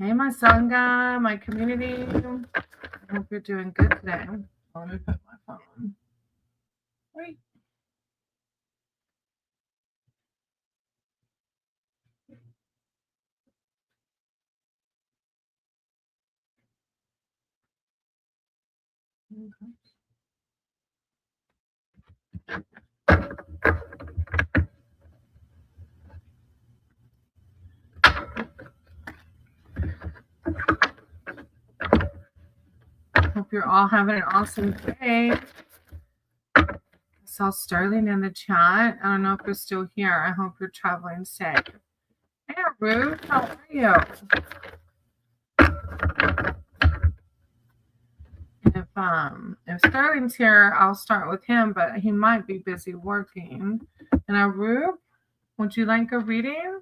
Hey, my Sangha, my community. I hope you're doing good today. Let me put my phone. Wait. Hope you're all having an awesome day. I saw Sterling in the chat. I don't know if you're still here. I hope you're traveling safe. Hey, Ruth, how are you? If Sterling's here, I'll start with him, but he might be busy working. And Ruth, would you like a reading?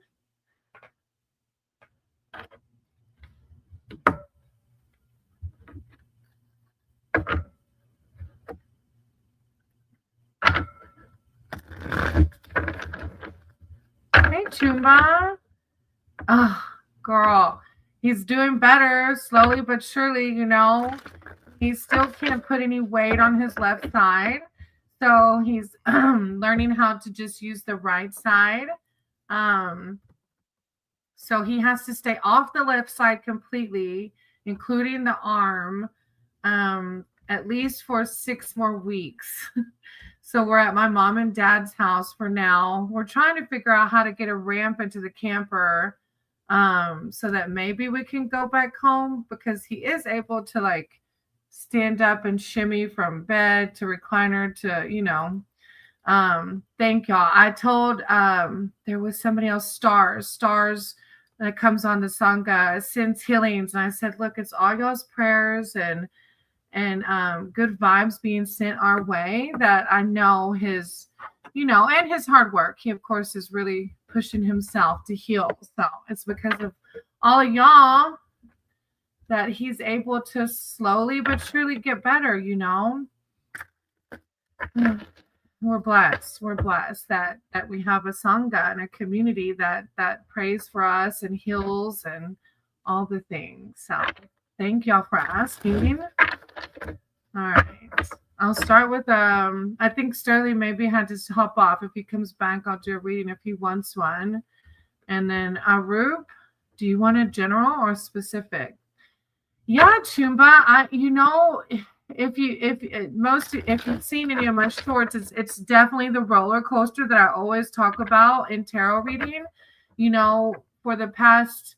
Hey, Chumba. Oh, girl, he's doing better, slowly but surely, you know. He still can't put any weight on his left side. So he's learning how to just use the right side. So he has to stay off the left side completely, including the arm, at least for 6 more weeks. So we're at my mom and dad's house for now. We're trying to figure out how to get a ramp into the camper, so that maybe we can go back home, because he is able to like stand up and shimmy from bed to recliner to, thank y'all. I told there was somebody else, Stars that comes on the Sangha, sends healings. And I said, look, it's all y'all's prayers and good vibes being sent our way, that I know his, and his hard work. He, of course, is really pushing himself to heal. So it's because of all of y'all that he's able to slowly but surely get better, We're blessed. We're blessed that we have a Sangha and a community that prays for us and heals and all the things. So thank y'all for asking. All right. I'll start with I think Sterling maybe had to hop off. If he comes back, I'll do a reading if he wants one. And then Arup, do you want a general or specific? Yeah, Chumba. If you've seen any of my shorts, it's definitely the roller coaster that I always talk about in tarot reading. For the past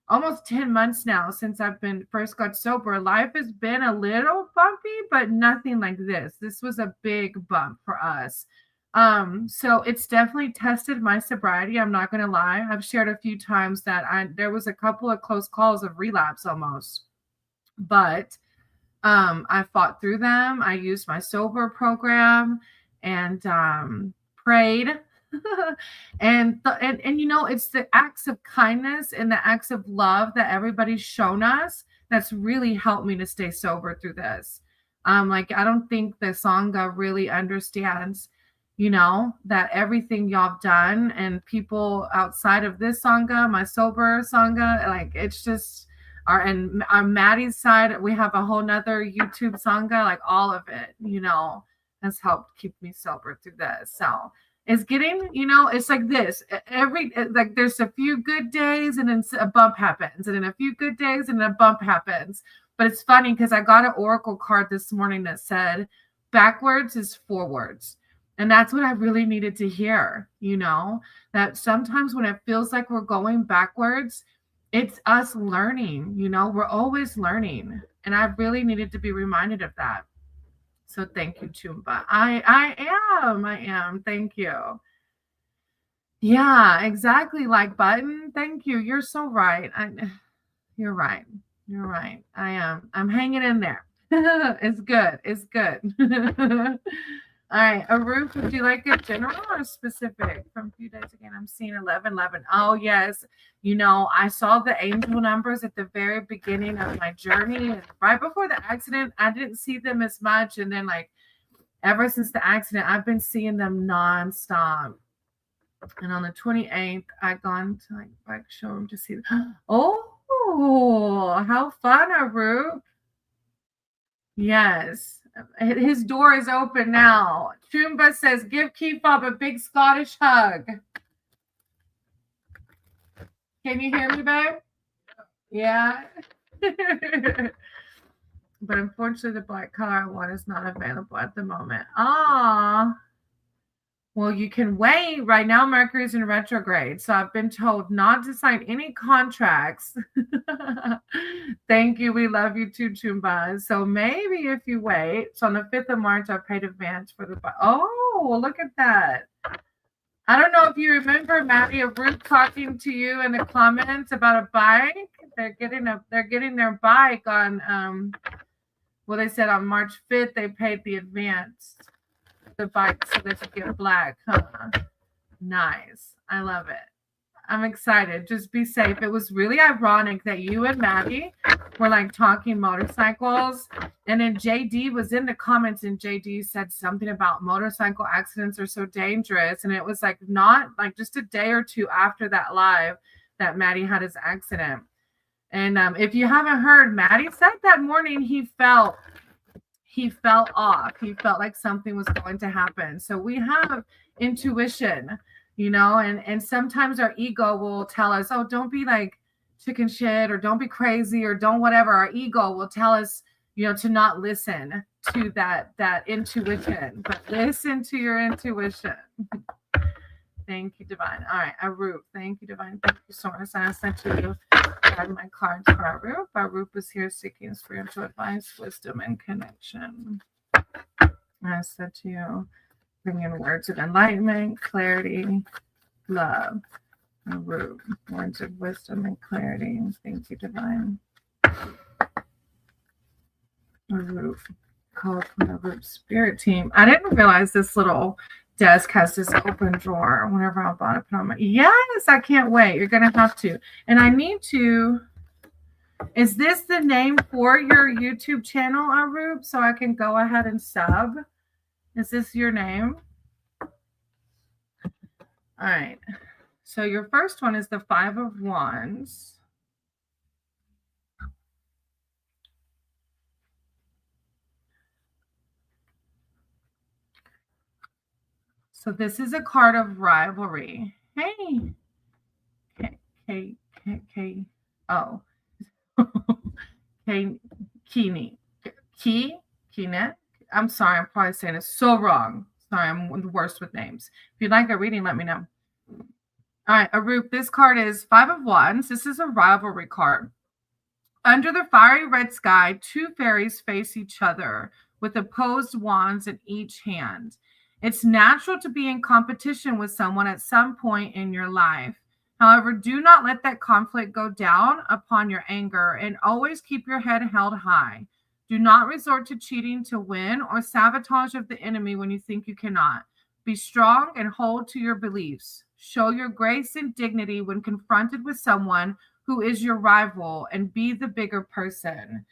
almost 10 months now, since I've been first got sober, life has been a little bumpy, but nothing like this. This was a big bump for us. So it's definitely tested my sobriety. I'm not gonna lie. I've shared a few times that there was a couple of close calls of relapse almost, but I fought through them. I used my sober program and prayed. and it's the acts of kindness and the acts of love that everybody's shown us that's really helped me to stay sober through this. I don't think the Sangha really understands, that everything y'all have done, and people outside of this Sangha, my sober Sangha, it's just our Maddie's side, we have a whole nother YouTube Sangha, all of it, has helped keep me sober through this. So it's getting, it's like this. There's a few good days and then a bump happens, and then a few good days and then a bump happens. But it's funny because I got an oracle card this morning that said backwards is forwards. And that's what I really needed to hear, that sometimes when it feels like we're going backwards, it's us learning, we're always learning. And I really needed to be reminded of that. So thank you, Chumba. I am. Thank you. Yeah, exactly. Like Button. Thank you. You're so right. You're right. You're right. I am. I'm hanging in there. It's good. It's good. All right. Arup, would you like a general or specific? From a few days again, I'm seeing 1111. Oh, yes. I saw the angel numbers at the very beginning of my journey. And right before the accident, I didn't see them as much. And then, ever since the accident, I've been seeing them nonstop. And on the 28th, I gone to show them to see. Oh, Oh, how fun, Arup. Yes. His door is open now. Trumba says, give Keefob a big Scottish hug. Can you hear me, babe? Yeah. But unfortunately, the black color one is not available at the moment. Ah. Well, you can wait. Right now, Mercury's in retrograde. So I've been told not to sign any contracts. Thank you. We love you too, Chumba. So maybe if you wait. So on the 5th of March, I paid advance for the. Oh, look at that. I don't know if you remember, Maddie, a Ruth talking to you in the comments about a bike. They're getting their bike on well, they said on March 5th they paid the advance the bike so they could get black. Huh? Nice. I love it. I'm excited. Just be safe. It was really ironic that you and Maddie were like talking motorcycles, and then JD was in the comments, and JD said something about motorcycle accidents are so dangerous, and it was like not like just a day or two after that live that Maddie had his accident. And if you haven't heard, Maddie said that morning he felt off. He felt like something was going to happen. So we have intuition, and sometimes our ego will tell us, oh, don't be like chicken shit, or don't be crazy, or don't whatever. Our ego will tell us, to not listen to that intuition, but listen to your intuition. Thank you, Divine. All right, Arup. Thank you, Divine. Thank you so much. I sent you my cards for Arup. Arup is here seeking spiritual advice, wisdom, and connection. I said to you, bring in words of enlightenment, clarity, love. Arup, words of wisdom and clarity. Thank you, Divine. Arup, call from the Arup spirit team. I didn't realize this little desk has this open drawer. Whenever I bought it, put on my. Yes, I can't wait. You're gonna have to. And I need to. Is this the name for your YouTube channel, Arup? So I can go ahead and sub. Is this your name? All right. So your first one is the 5 of Wands. So this is a card of rivalry. Hey. Oh. Keenet. I'm sorry, I'm probably saying it so wrong. Sorry, I'm the worst with names. If you'd like a reading, let me know. All right, Arup, this card is 5 of Wands. This is a rivalry card. Under the fiery red sky, 2 fairies face each other with opposed wands in each hand. It's natural to be in competition with someone at some point in your life. However, do not let that conflict go down upon your anger, and always keep your head held high. Do not resort to cheating to win or sabotage of the enemy when you think you cannot. Be strong and hold to your beliefs. Show your grace and dignity when confronted with someone who is your rival, and be the bigger person.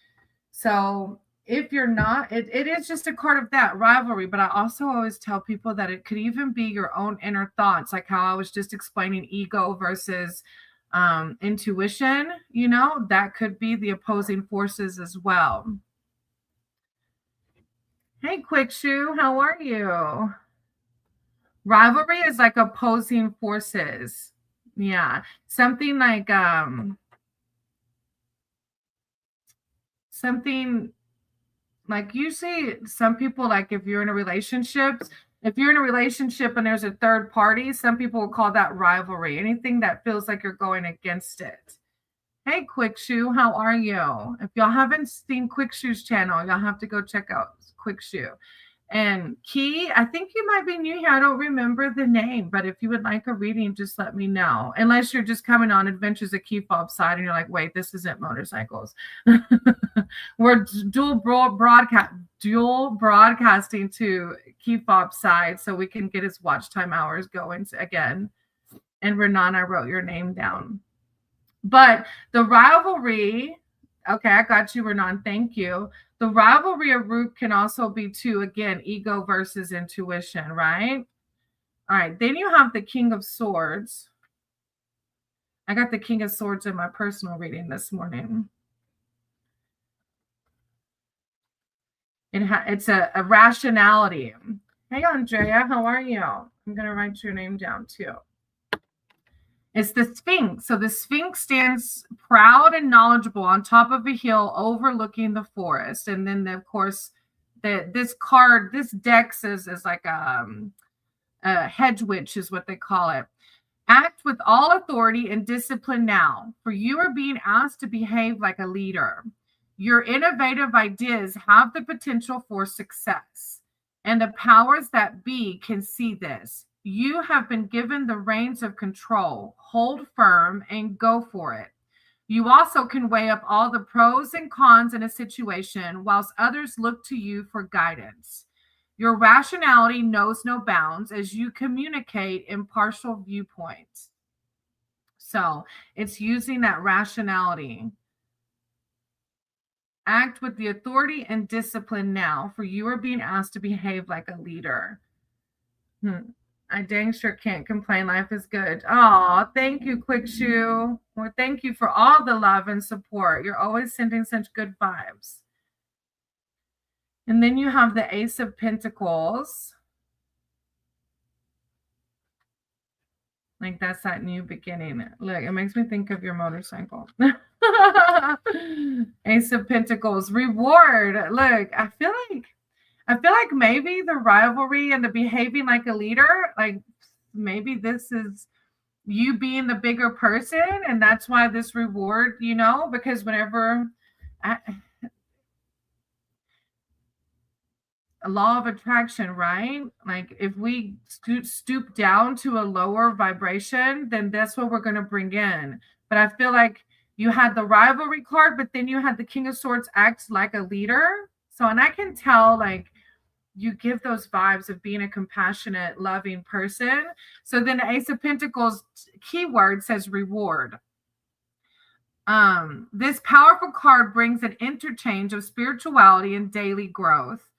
So if you're not, it is just a card of that rivalry. But I also always tell people that it could even be your own inner thoughts, like how I was just explaining ego versus intuition. That could be the opposing forces as well. Hey, Quick Shoe, how are you? Rivalry is like opposing forces. Yeah, something like usually some people, like if you're in a relationship and there's a third party, some people will call that rivalry. Anything that feels like you're going against it. Hey, Quick Shoe, how are you? If y'all haven't seen Quick Shoe's channel, y'all have to go check out Quick Shoe. And Key, I think you might be new here. I don't remember the name, but if you would like a reading, just let me know. Unless you're just coming on Adventures of Key Fob side and you're like, wait, this isn't motorcycles. We're dual broadcasting to Key Fob side so we can get his watch time hours going again. And Renan, I wrote your name down. But the rivalry, okay, I got you, Renan. Thank you. The rivalry of root can also be too, again, ego versus intuition, right? All right, then you have the King of Swords. I got the King of Swords in my personal reading this morning. It's a rationality. Hey, Andrea, how are you? I'm going to write your name down too. It's the Sphinx. So the Sphinx stands proud and knowledgeable on top of a hill overlooking the forest. And then, of course, this deck is like a hedge witch is what they call it. Act with all authority and discipline now, for you are being asked to behave like a leader. Your innovative ideas have the potential for success, and the powers that be can see this. You have been given the reins of control. Hold firm and go for it. You also can weigh up all the pros and cons in a situation, whilst others look to you for guidance. Your rationality knows no bounds as you communicate impartial viewpoints. So it's using that rationality. Act with the authority and discipline now, for you are being asked to behave like a leader. I dang sure can't complain. Life is good. Oh, thank you, Quick Shoe. Well, thank you for all the love and support. You're always sending such good vibes. And then you have the Ace of Pentacles. Like that's that new beginning. Look, it makes me think of your motorcycle. Ace of Pentacles, reward. Look, I feel like maybe the rivalry and the behaving like a leader, like maybe this is you being the bigger person, and that's why this reward, because whenever a law of attraction, right? Like if we stoop down to a lower vibration, then that's what we're going to bring in. But I feel like you had the rivalry card, but then you had the King of Swords act like a leader. So, and I can tell like you give those vibes of being a compassionate, loving person. So then the Ace of Pentacles keyword says reward. This powerful card brings an interchange of spirituality and daily growth.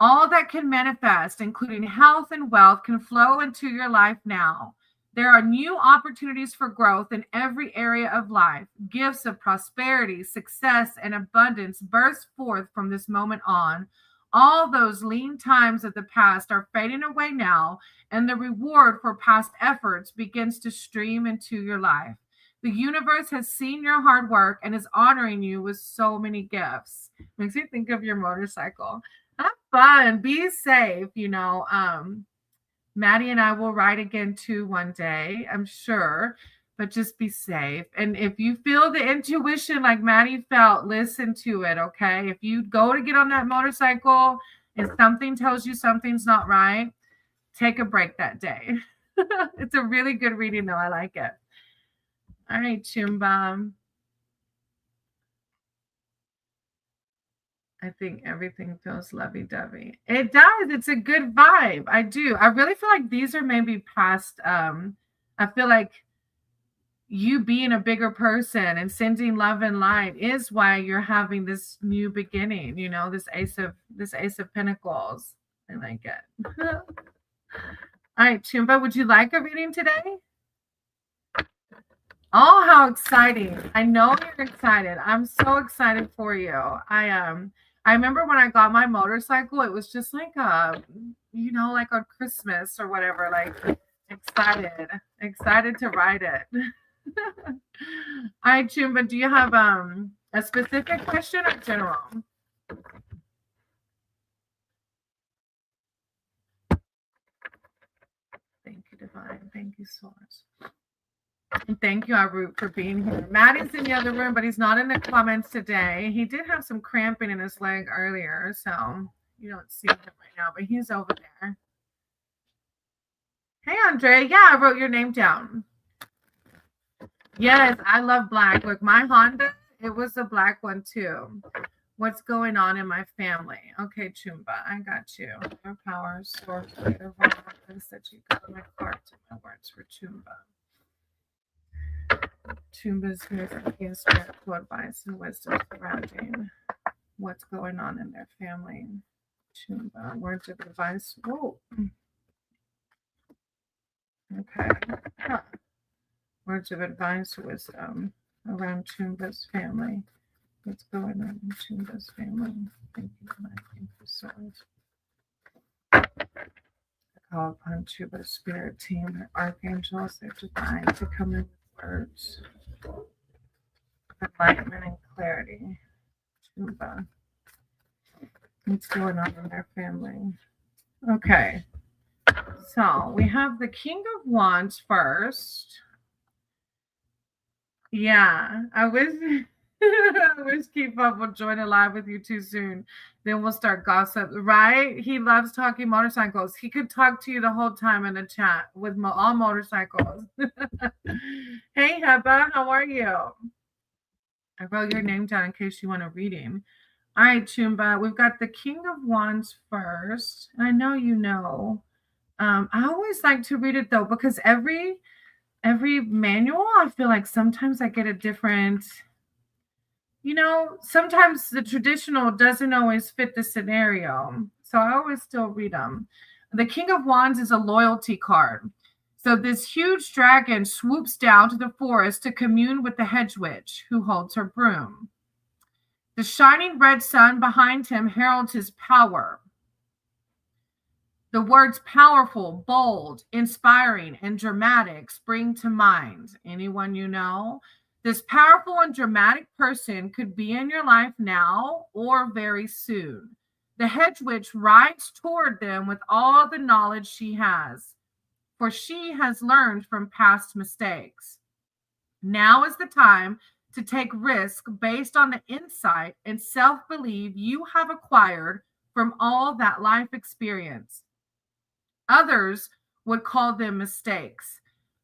All that can manifest, including health and wealth, can flow into your life now. There are new opportunities for growth in every area of life. Gifts of prosperity, success, and abundance burst forth from this moment on. All those lean times of the past are fading away now, and the reward for past efforts begins to stream into your life. The universe has seen your hard work and is honoring you with so many gifts. Makes me think of your motorcycle. Have fun, be safe. Maddie and I will ride again too one day, I'm sure, but just be safe. And if you feel the intuition like Maddie felt, listen to it, okay? If you go to get on that motorcycle and something tells you something's not right, take a break that day. It's a really good reading, though. I like it. All right, Chumba. I think everything feels lovey-dovey. It does. It's a good vibe. I do. I really feel like these are maybe past. I feel like you being a bigger person and sending love and light is why you're having this new beginning. This Ace of Pentacles. I like it. All right, Chumba, would you like a reading today? Oh, how exciting. I know you're excited. I'm so excited for you. I remember when I got my motorcycle, it was just like like on Christmas or whatever, like excited to ride it. All right, Chumba, do you have a specific question or general? Thank you, Divine. Thank you so much. And thank you, Arut, for being here. Maddie's in the other room, but he's not in the comments today. He did have some cramping in his leg earlier, so you don't see him right now, but he's over there. Hey, Andre. Yeah, I wrote your name down. Yes, I love black. Look, my Honda, it was a black one too. What's going on in my family? Okay, Chumba, I got you. More power, source, greater violence that you got my heart to my words for Chumba. Chumba's here for spiritual advice and wisdom surrounding what's going on in their family. Chumba, words of advice. Whoa. Okay. Huh. words of advice, wisdom around Tumba's family. What's going on in Tumba's family? Thank you, Mike. Thank you, Swords. Call upon Tumba's spirit team, their archangels, their divine to come in with words of enlightenment and clarity. Tumba. What's going on in their family? Okay. So we have the King of Wands first. Yeah, I wish I wish Keep Up would join a live with you too soon. Then we'll start gossip, right? He loves talking motorcycles. He could talk to you the whole time in a chat with all motorcycles. Hey, Heba, how are you? I wrote your name down in case you want a reading. All right, Chumba, we've got the King of Wands first. I know you know. I always like to read it though because every manual, I feel like sometimes I get a different, sometimes the traditional doesn't always fit the scenario. So I always still read them. The King of Wands is a loyalty card. So this huge dragon swoops down to the forest to commune with the hedge witch who holds her broom. The shining red sun behind him heralds his power. The words powerful, bold, inspiring, and dramatic spring to mind. Anyone you know? This powerful and dramatic person could be in your life now or very soon. The hedge witch rides toward them with all the knowledge she has, for she has learned from past mistakes. Now is the time to take risk based on the insight and self-belief you have acquired from all that life experience. Others would call them mistakes,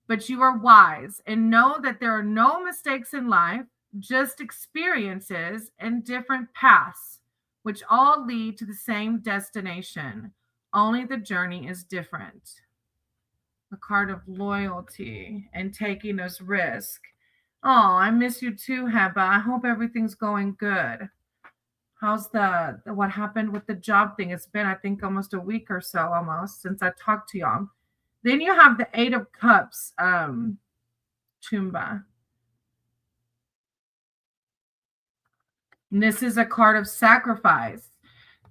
but you are wise and know that there are no mistakes in life, just experiences and different paths, which all lead to the same destination. Only the journey is different. The card of loyalty and taking those risks. Oh, I miss you too, Heba. I hope everything's going good. How's what happened with the job thing? It's been, I think, almost a week or so almost since I talked to y'all. Then you have the Eight of Cups, Chumba. And this is a card of sacrifice.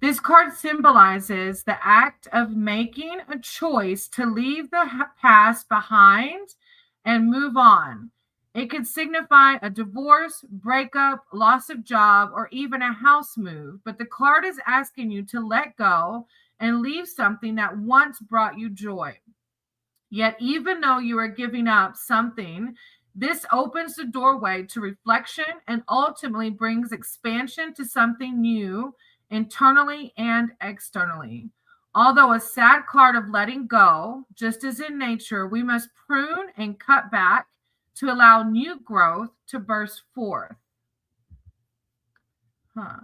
This card symbolizes the act of making a choice to leave the past behind and move on. It could signify a divorce, breakup, loss of job, or even a house move. But the card is asking you to let go and leave something that once brought you joy. Yet, even though you are giving up something, this opens the doorway to reflection and ultimately brings expansion to something new, internally and externally. Although a sad card of letting go, just as in nature, we must prune and cut back to allow new growth to burst forth. I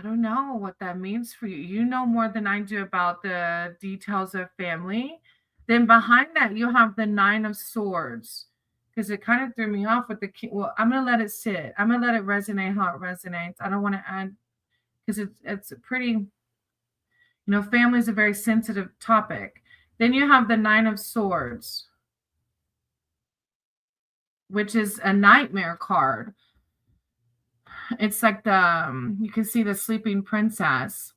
don't know what that means for you. You know more than I do about the details of family. Then behind that, you have the Nine of Swords, because it kind of threw me off with the king. Well, I'm going to let it sit. I'm going to let it resonate how it resonates. I don't want to add, because it's a pretty, family is a very sensitive topic. Then you have the Nine of Swords, which is a nightmare card. It's like you can see the sleeping princess.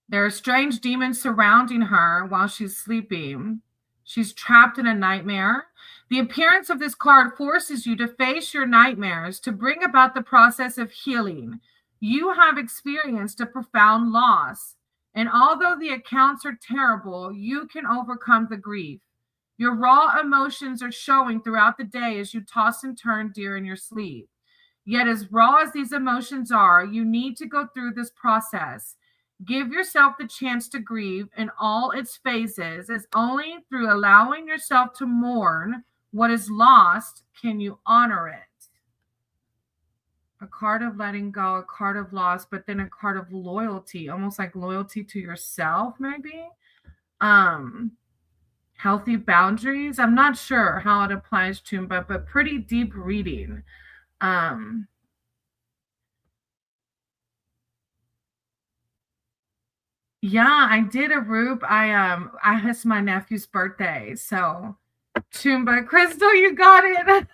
There are strange demons surrounding her while she's sleeping. She's trapped in a nightmare. The appearance of this card forces you to face your nightmares to bring about the process of healing. You have experienced a profound loss, and although the accounts are terrible, you can overcome the grief. Your raw emotions are showing throughout the day as you toss and turn during your sleep. Yet, as raw as these emotions are, you need to go through this process. Give yourself the chance to grieve in all its phases, as only through allowing yourself to mourn what is lost can you honor it. A card of letting go, a card of loss, but then a card of loyalty, almost like loyalty to yourself, maybe. Healthy boundaries. I'm not sure how it applies to him, but pretty deep reading. Yeah, I did a Rube. It's my nephew's birthday. So Chumba, Crystal, you got it.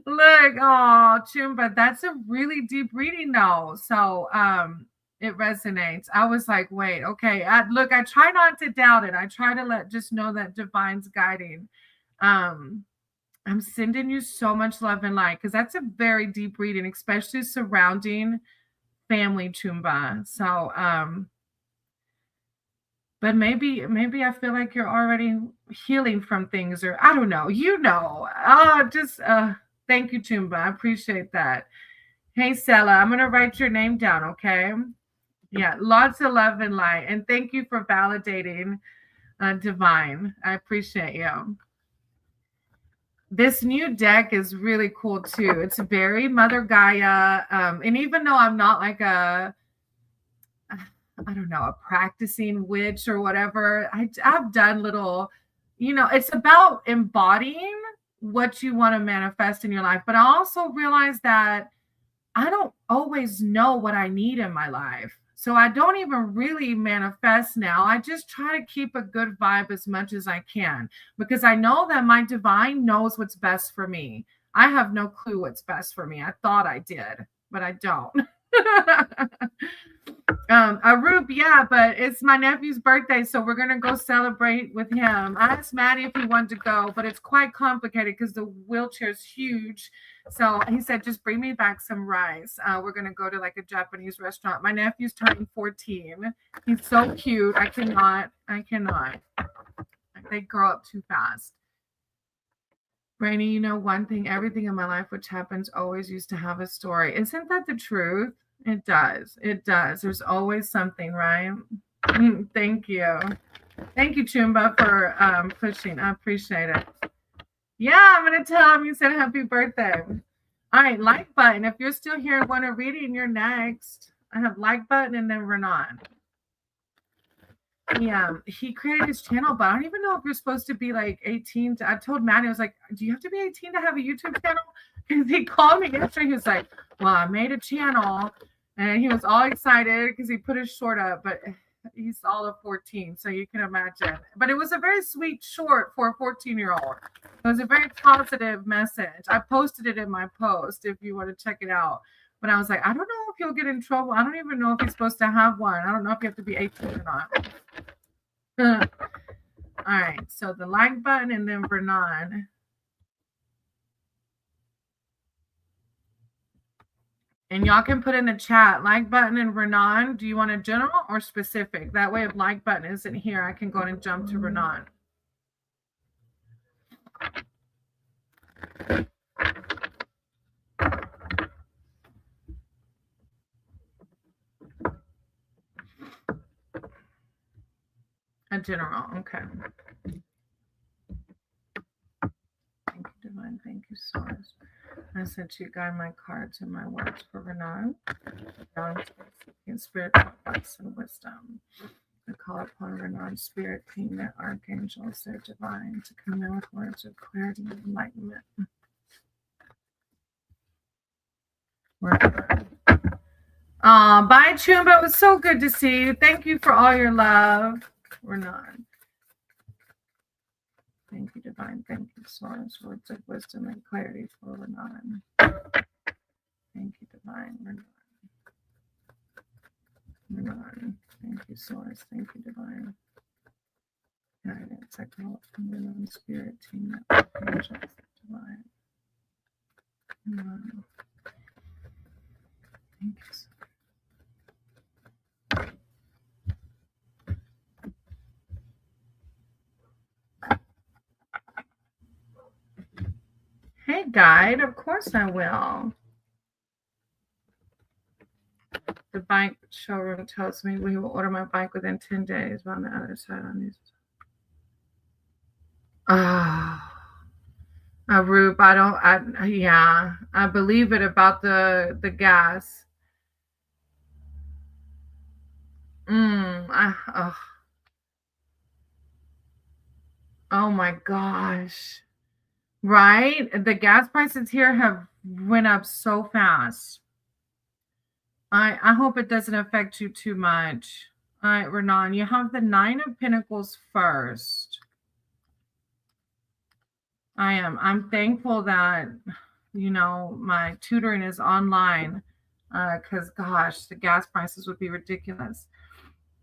Look, oh, Chumba, that's a really deep reading though. So it resonates. I was like, wait, okay. I try not to doubt it. I try to just know that divine's guiding. Um, I'm sending you so much love and light because that's a very deep reading, especially surrounding family, Chumba. So but maybe I feel like you're already healing from things, or I don't know. Just thank you, Tumba. I appreciate that. Hey, Stella, I'm gonna write your name down, okay? Yeah, lots of love and light, and thank you for validating Divine. I appreciate you. This new deck is really cool too. It's very Mother Gaia, and even though I'm not like I don't know, a practicing witch or whatever. I've done little, it's about embodying what you want to manifest in your life. But I also realize that I don't always know what I need in my life. So I don't even really manifest now. I just try to keep a good vibe as much as I can because I know that my divine knows what's best for me. I have no clue what's best for me. I thought I did, but I don't. Arup, yeah, but it's my nephew's birthday, so we're gonna go celebrate with him. I asked Maddie if he wanted to go, but it's quite complicated because the wheelchair's huge. So he said, just bring me back some rice. We're gonna go to like a Japanese restaurant. My nephew's turning 14. He's so cute. I cannot. They grow up too fast. Rainy, one thing, everything in my life which happens always used to have a story. Isn't that the truth? It does. It does. There's always something, right? Thank you. Thank you, Chumba, for pushing. I appreciate it. Yeah, I'm going to tell him you said happy birthday. All right, like button. If you're still here and want to read it, you're next. I have like button and then Renan. He created his channel, but I don't even know if you're supposed to be like 18. I told Maddie, I was like, do you have to be 18 to have a YouTube channel? Because he called me yesterday. He was like, well, I made a channel. And he was all excited because he put his short up, but he's all of 14. So you can imagine. But it was a very sweet short for a 14-year-old. It was a very positive message. I posted it in my post if you want to check it out. But I was like, I don't know if he'll get in trouble. I don't even know if he's supposed to have one. I don't know if you have to be 18 or not. All right. So the like button and then Vernon. And y'all can put in the chat, like button and Renan. Do you want a general or specific? That way, if like button isn't here, I can go and jump to Renan. A general, okay. Thank you, Divine. Thank you, Source. I sent you guide my cards and my words for Renan. In spirit, advice, and wisdom. I call upon Renan's spirit team, their archangels, their divine, to come in with words of clarity and enlightenment. Bye, Chumba. It was so good to see you. Thank you for all your love. Renan. Thank you, Divine. Thank you, Source. Words of wisdom and clarity for Renan. Thank you, Divine. Renan. Thank you, Source. Thank you, Divine. Guidance. I call upon Renan's spirit team, that archangels, divine. Renan. Thank you, Source. Hey, guide. Of course I will. The bike showroom tells me we will order my bike within 10 days. But on the other side, on these. Rube, I believe it about the gas. Oh my gosh. Right? The gas prices here have went up so fast. I hope it doesn't affect you too much. All right, Renan, you have the Nine of Pentacles first. I'm thankful that, my tutoring is online, because gosh, the gas prices would be ridiculous.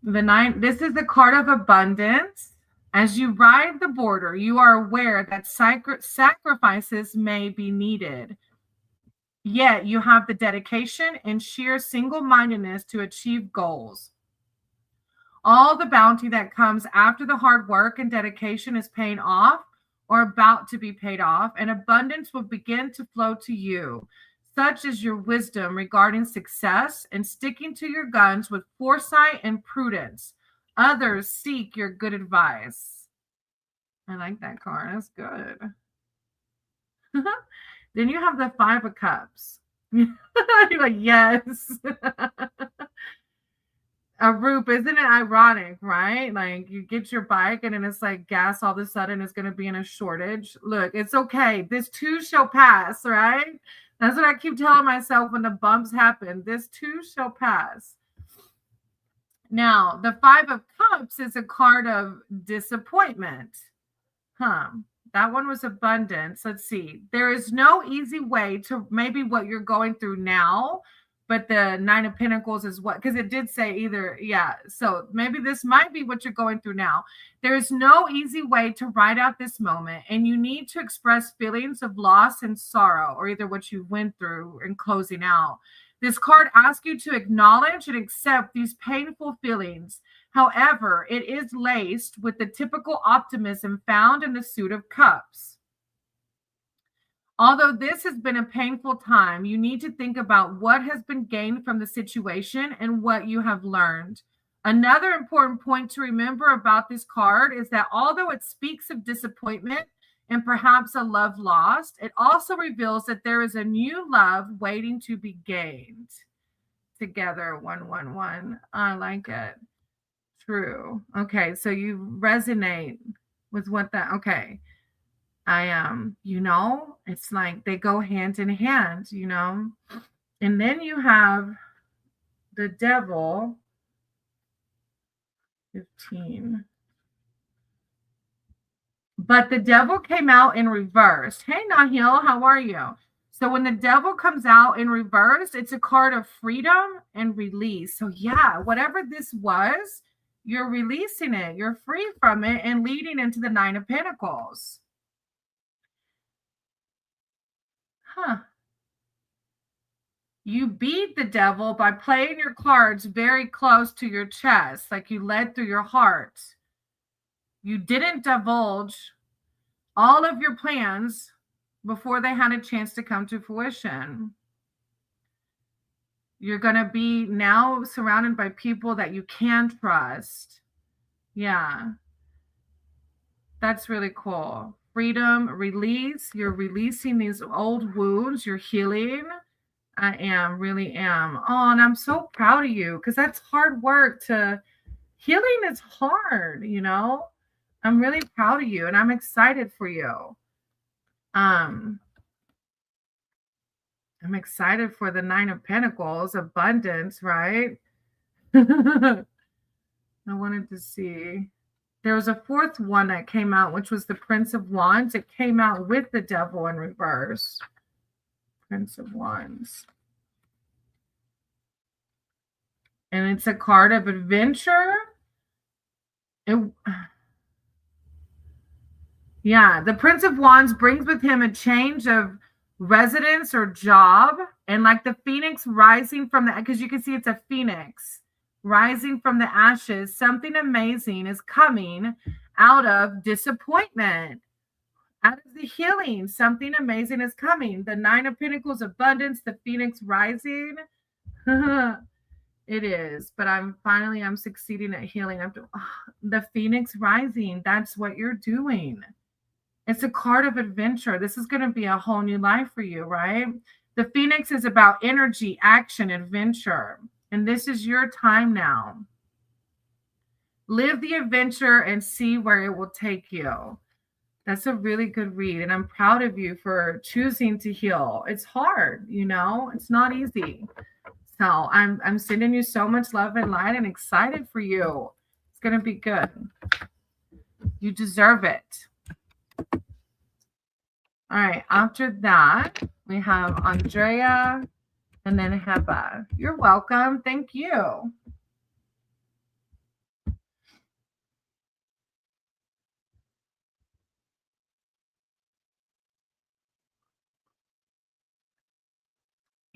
The nine, this is the card of abundance. As you ride the border, you are aware that sacrifices may be needed. Yet you have the dedication and sheer single-mindedness to achieve goals. All the bounty that comes after the hard work and dedication is paying off or about to be paid off, and abundance will begin to flow to you. Such is your wisdom regarding success and sticking to your guns with foresight and prudence. Others seek your good advice. I like that card. That's good. Then you have the Five of Cups. You're like, yes. Arup, isn't it ironic, right? Like you get your bike and then it's like gas all of a sudden is going to be in a shortage. Look, it's okay. This too shall pass, right? That's what I keep telling myself when the bumps happen. This too shall pass. Now, the Five of Cups is a card of disappointment. That one was abundance. Let's see. There is no easy way to maybe what you're going through now, but the Nine of Pentacles is what, because it did say either, yeah. So maybe this might be what you're going through now. There's no easy way to write out this moment, and you need to express feelings of loss and sorrow, or either what you went through in closing out. This card asks you to acknowledge and accept these painful feelings. However, it is laced with the typical optimism found in the Suit of Cups. Although this has been a painful time, you need to think about what has been gained from the situation and what you have learned. Another important point to remember about this card is that although it speaks of disappointment and perhaps a love lost, it also reveals that there is a new love waiting to be gained. Together, 111. I like it. True. Okay, so you resonate with what that, okay. I am, it's like they go hand in hand, And then you have the Devil, 15. But the Devil came out in reverse. Hey, Nahil, how are you? So when the Devil comes out in reverse, it's a card of freedom and release. So yeah, whatever this was, you're releasing it. You're free from it and leading into the Nine of Pentacles. You beat the Devil by playing your cards very close to your chest, like you led through your heart. You didn't divulge all of your plans before they had a chance to come to fruition. You're going to be now surrounded by people that you can trust. Yeah. That's really cool. Freedom, release. You're releasing these old wounds. You're healing. I really am. Oh, and I'm so proud of you because that's hard work. Healing is hard, I'm really proud of you and I'm excited for you. I'm excited for the Nine of Pentacles, abundance, right? I wanted to see. There was a fourth one that came out, which was the Prince of Wands. It came out with the Devil in reverse. Prince of Wands. And it's a card of adventure. Yeah, the Prince of Wands brings with him a change of residence or job. And like the phoenix rising from because you can see it's a phoenix rising from the ashes, something amazing is coming out of disappointment. Out of the healing, something amazing is coming. The Nine of Pentacles, abundance, the phoenix rising. It is, but I'm succeeding at healing. The phoenix rising, that's what you're doing. It's a card of adventure. This is going to be a whole new life for you, right? The phoenix is about energy, action, adventure. And this is your time now. Live the adventure and see where it will take you. That's a really good read. And I'm proud of you for choosing to heal. It's hard, it's not easy. So I'm sending you so much love and light and excited for you. It's gonna be good. You deserve it. All right. After that, we have Andrea and then Heba. You're welcome. Thank you.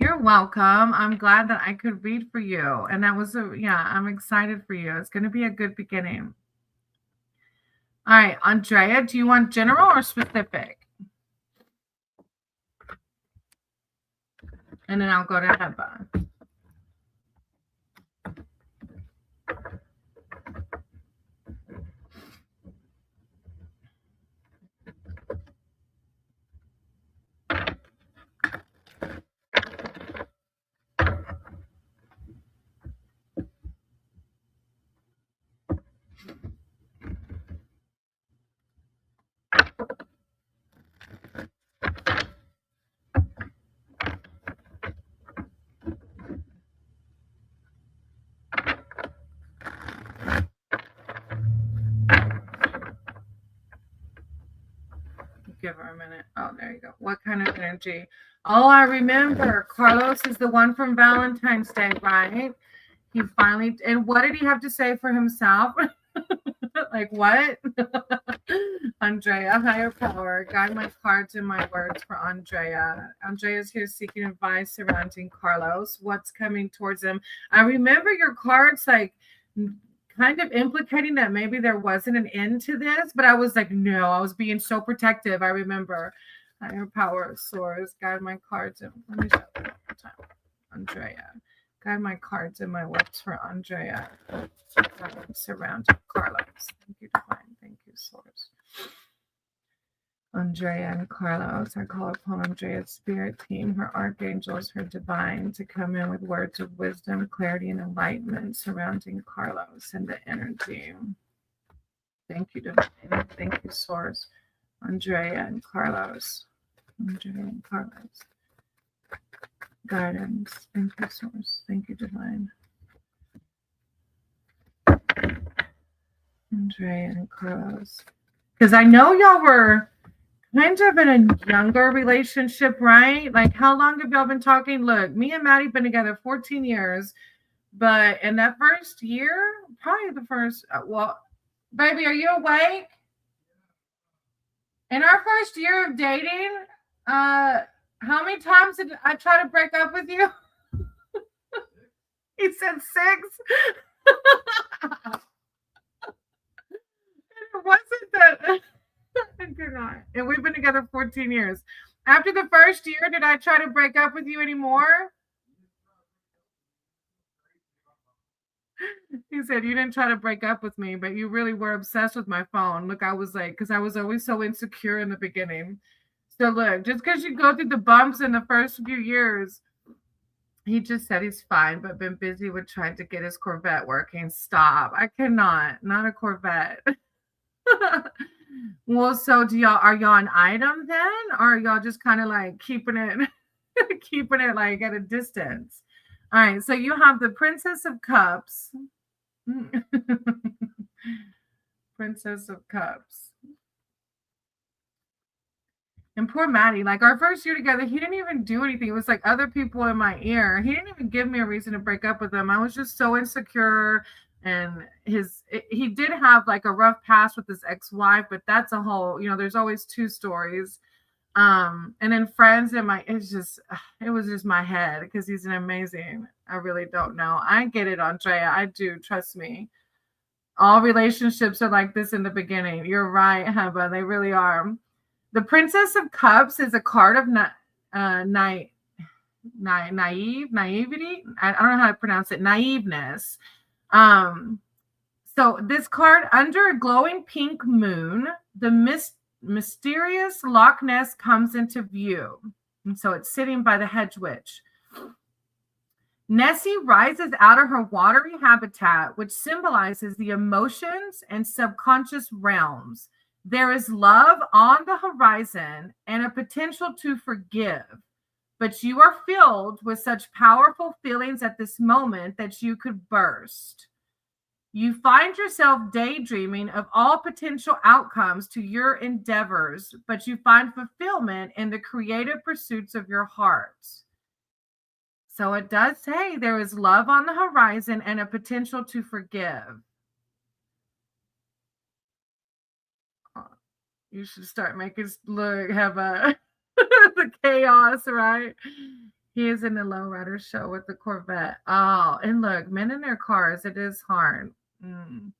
You're welcome. I'm glad that I could read for you. And that was I'm excited for you. It's going to be a good beginning. All right, Andrea, do you want general or specific? And then I'll go to Heba. Give her a minute. Oh, there you go. What kind of energy? Oh, I remember. Carlos is the one from Valentine's Day, right? He finally, and what did he have to say for himself? Like what? Andrea, higher power, guide my cards and my words for Andrea. Andrea is here seeking advice surrounding Carlos. What's coming towards him? I remember your cards like kind of implicating that maybe there wasn't an end to this, but I was like, no, I was being so protective. I remember higher power source, guide my cards. And let me show you one more time. Andrea, guide my cards and my words for Andrea. Surrounding Carlos. Thank you, divine. Thank you, source. Andrea and Carlos. I call upon Andrea's spirit team, her archangels, her divine, to come in with words of wisdom, clarity, and enlightenment surrounding Carlos and the energy. Thank you, divine. Thank you, source. Andrea and Carlos. Andrea and Carlos. Guidance. Thank you, source. Thank you, divine. Andrea and Carlos. Because I know y'all were kind of in a younger relationship, right? Like, how long have y'all been talking? Look, me and Maddie been together 14 years, but in that first year, probably the first, baby, are you awake? In our first year of dating, how many times did I try to break up with you? He said 6. It wasn't that. I did not. And we've been together 14 years. After the first year, did I try to break up with you anymore? He said, you didn't try to break up with me, but you really were obsessed with my phone. Look, I was like, because I was always so insecure in the beginning. So look, just because you go through the bumps in the first few years, he just said he's fine, but been busy with trying to get his Corvette working. Stop. I cannot. Not a Corvette. Well, so are y'all an item then? Or are y'all just kind of like keeping it like at a distance? All right, so you have the Princess of Cups. Princess of Cups. And poor Maddie, like our first year together, he didn't even do anything. It was like other people in my ear. He didn't even give me a reason to break up with him. I was just so insecure. And he did have like a rough past with his ex-wife, but that's a whole, there's always 2 stories. And then friends it was just my head because he's an amazing, I really don't know. I get it, Andrea. I do, trust me. All relationships are like this in the beginning. You're right, Heba. They really are. The Princess of Cups is a card of naivety. I don't know how to pronounce it. Naiveness. So this card, under a glowing pink moon, the mysterious Loch Ness comes into view. And so it's sitting by the hedge witch. Nessie rises out of her watery habitat, which symbolizes the emotions and subconscious realms. There is love on the horizon and a potential to forgive. but you are filled with such powerful feelings at this moment that you could burst. You find yourself daydreaming of all potential outcomes to your endeavors, but you find fulfillment in the creative pursuits of your heart. So it does say there is love on the horizon and a potential to forgive. You should start making look have a the chaos, right? He is in the lowrider show with the Corvette. Oh, and look, men in their cars, it is hard. Mm.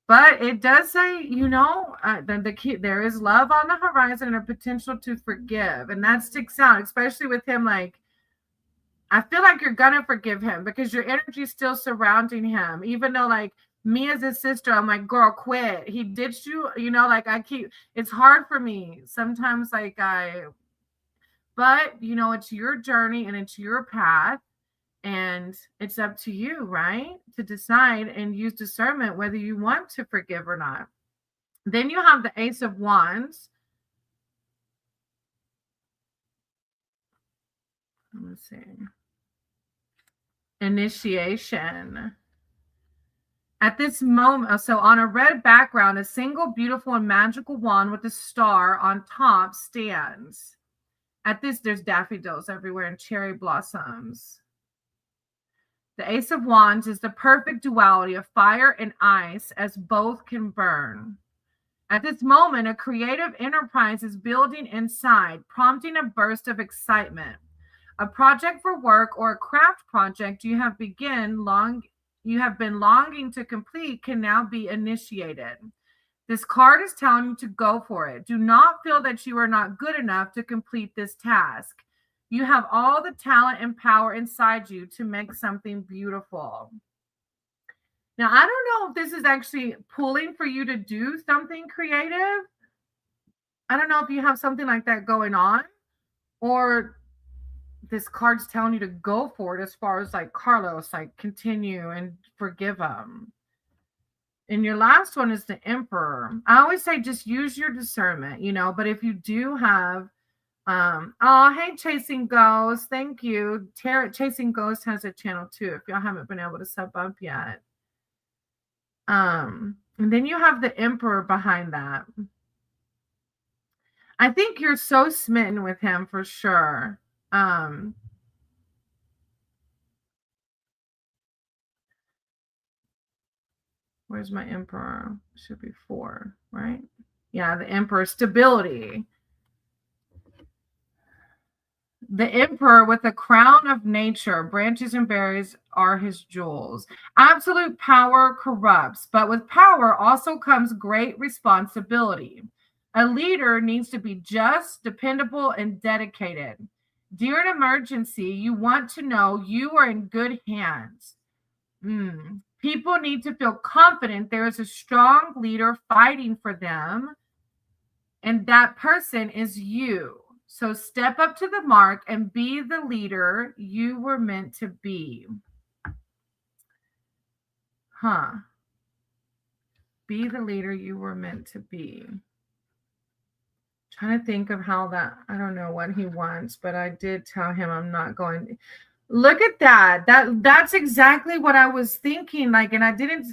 But it does say, the key, there is love on the horizon and a potential to forgive. And that sticks out, especially with him. Like, I feel like you're going to forgive him because your energy is still surrounding him. Even though, like, me as his sister, I'm like, girl, quit. He ditched you. Like, it's hard for me. Sometimes, like, but, it's your journey and it's your path. And it's up to you, right? To decide and use discernment whether you want to forgive or not. Then you have the Ace of Wands. Let's see. Initiation. At this moment, so on a red background, a single beautiful and magical wand with a star on top stands. At this, there's daffodils everywhere and cherry blossoms. The Ace of Wands is the perfect duality of fire and ice, as both can burn. At this moment, a creative enterprise is building inside, prompting a burst of excitement. A project for work or a craft project you have been longing to complete can now be initiated. This card is telling you to go for it. Do not feel that you are not good enough to complete this task. You have all the talent and power inside you to make something beautiful. Now, I don't know if this is actually pulling for you to do something creative. I don't know if you have something like that going on, or this card's telling you to go for it as far as like Carlos, like continue and forgive him. And your last one is the Emperor. I always say just use your discernment, but if you do have hey, Chasing Ghost, thank you. Chasing Ghost has a channel too if y'all haven't been able to sub up yet. And then you have the Emperor behind that. I think you're so smitten with him for sure. Where's my Emperor? Should be 4, right? Yeah, the Emperor. Stability. The Emperor with a crown of nature, branches and berries are his jewels. Absolute power corrupts, but with power also comes great responsibility. A leader needs to be just, dependable, and dedicated. During an emergency, you want to know you are in good hands. People need to feel confident there is a strong leader fighting for them, and that person is you. So step up to the mark and be the leader you were meant to be. Be the leader you were meant to be. Trying to think of how that, I don't know what he wants, but I did tell him I'm not going. Look at that. That's exactly what I was thinking. Like, and I didn't.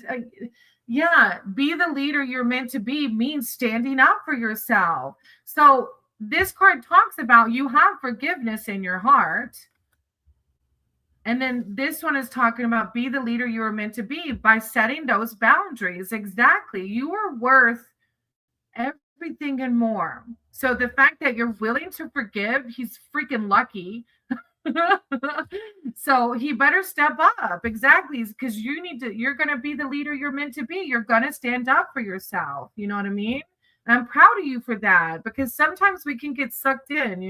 Yeah, be the leader you're meant to be means standing up for yourself. So this card talks about you have forgiveness in your heart. And then this one is talking about be the leader you are meant to be by setting those boundaries. Exactly. You are worth everything and more. So the fact that you're willing to forgive, he's freaking lucky. So he better step up. Exactly. Because you're going to be the leader you're meant to be. You're going to stand up for yourself. You know what I mean? And I'm proud of you for that, because sometimes we can get sucked in,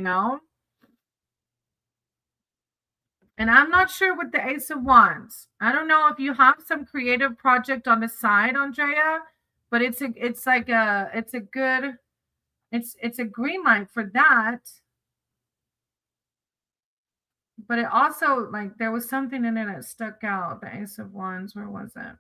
And I'm not sure with the Ace of Wands. I don't know if you have some creative project on the side, Andrea, but it's a green light for that. But it also, like, there was something in it that stuck out. The Ace of Wands, where was it?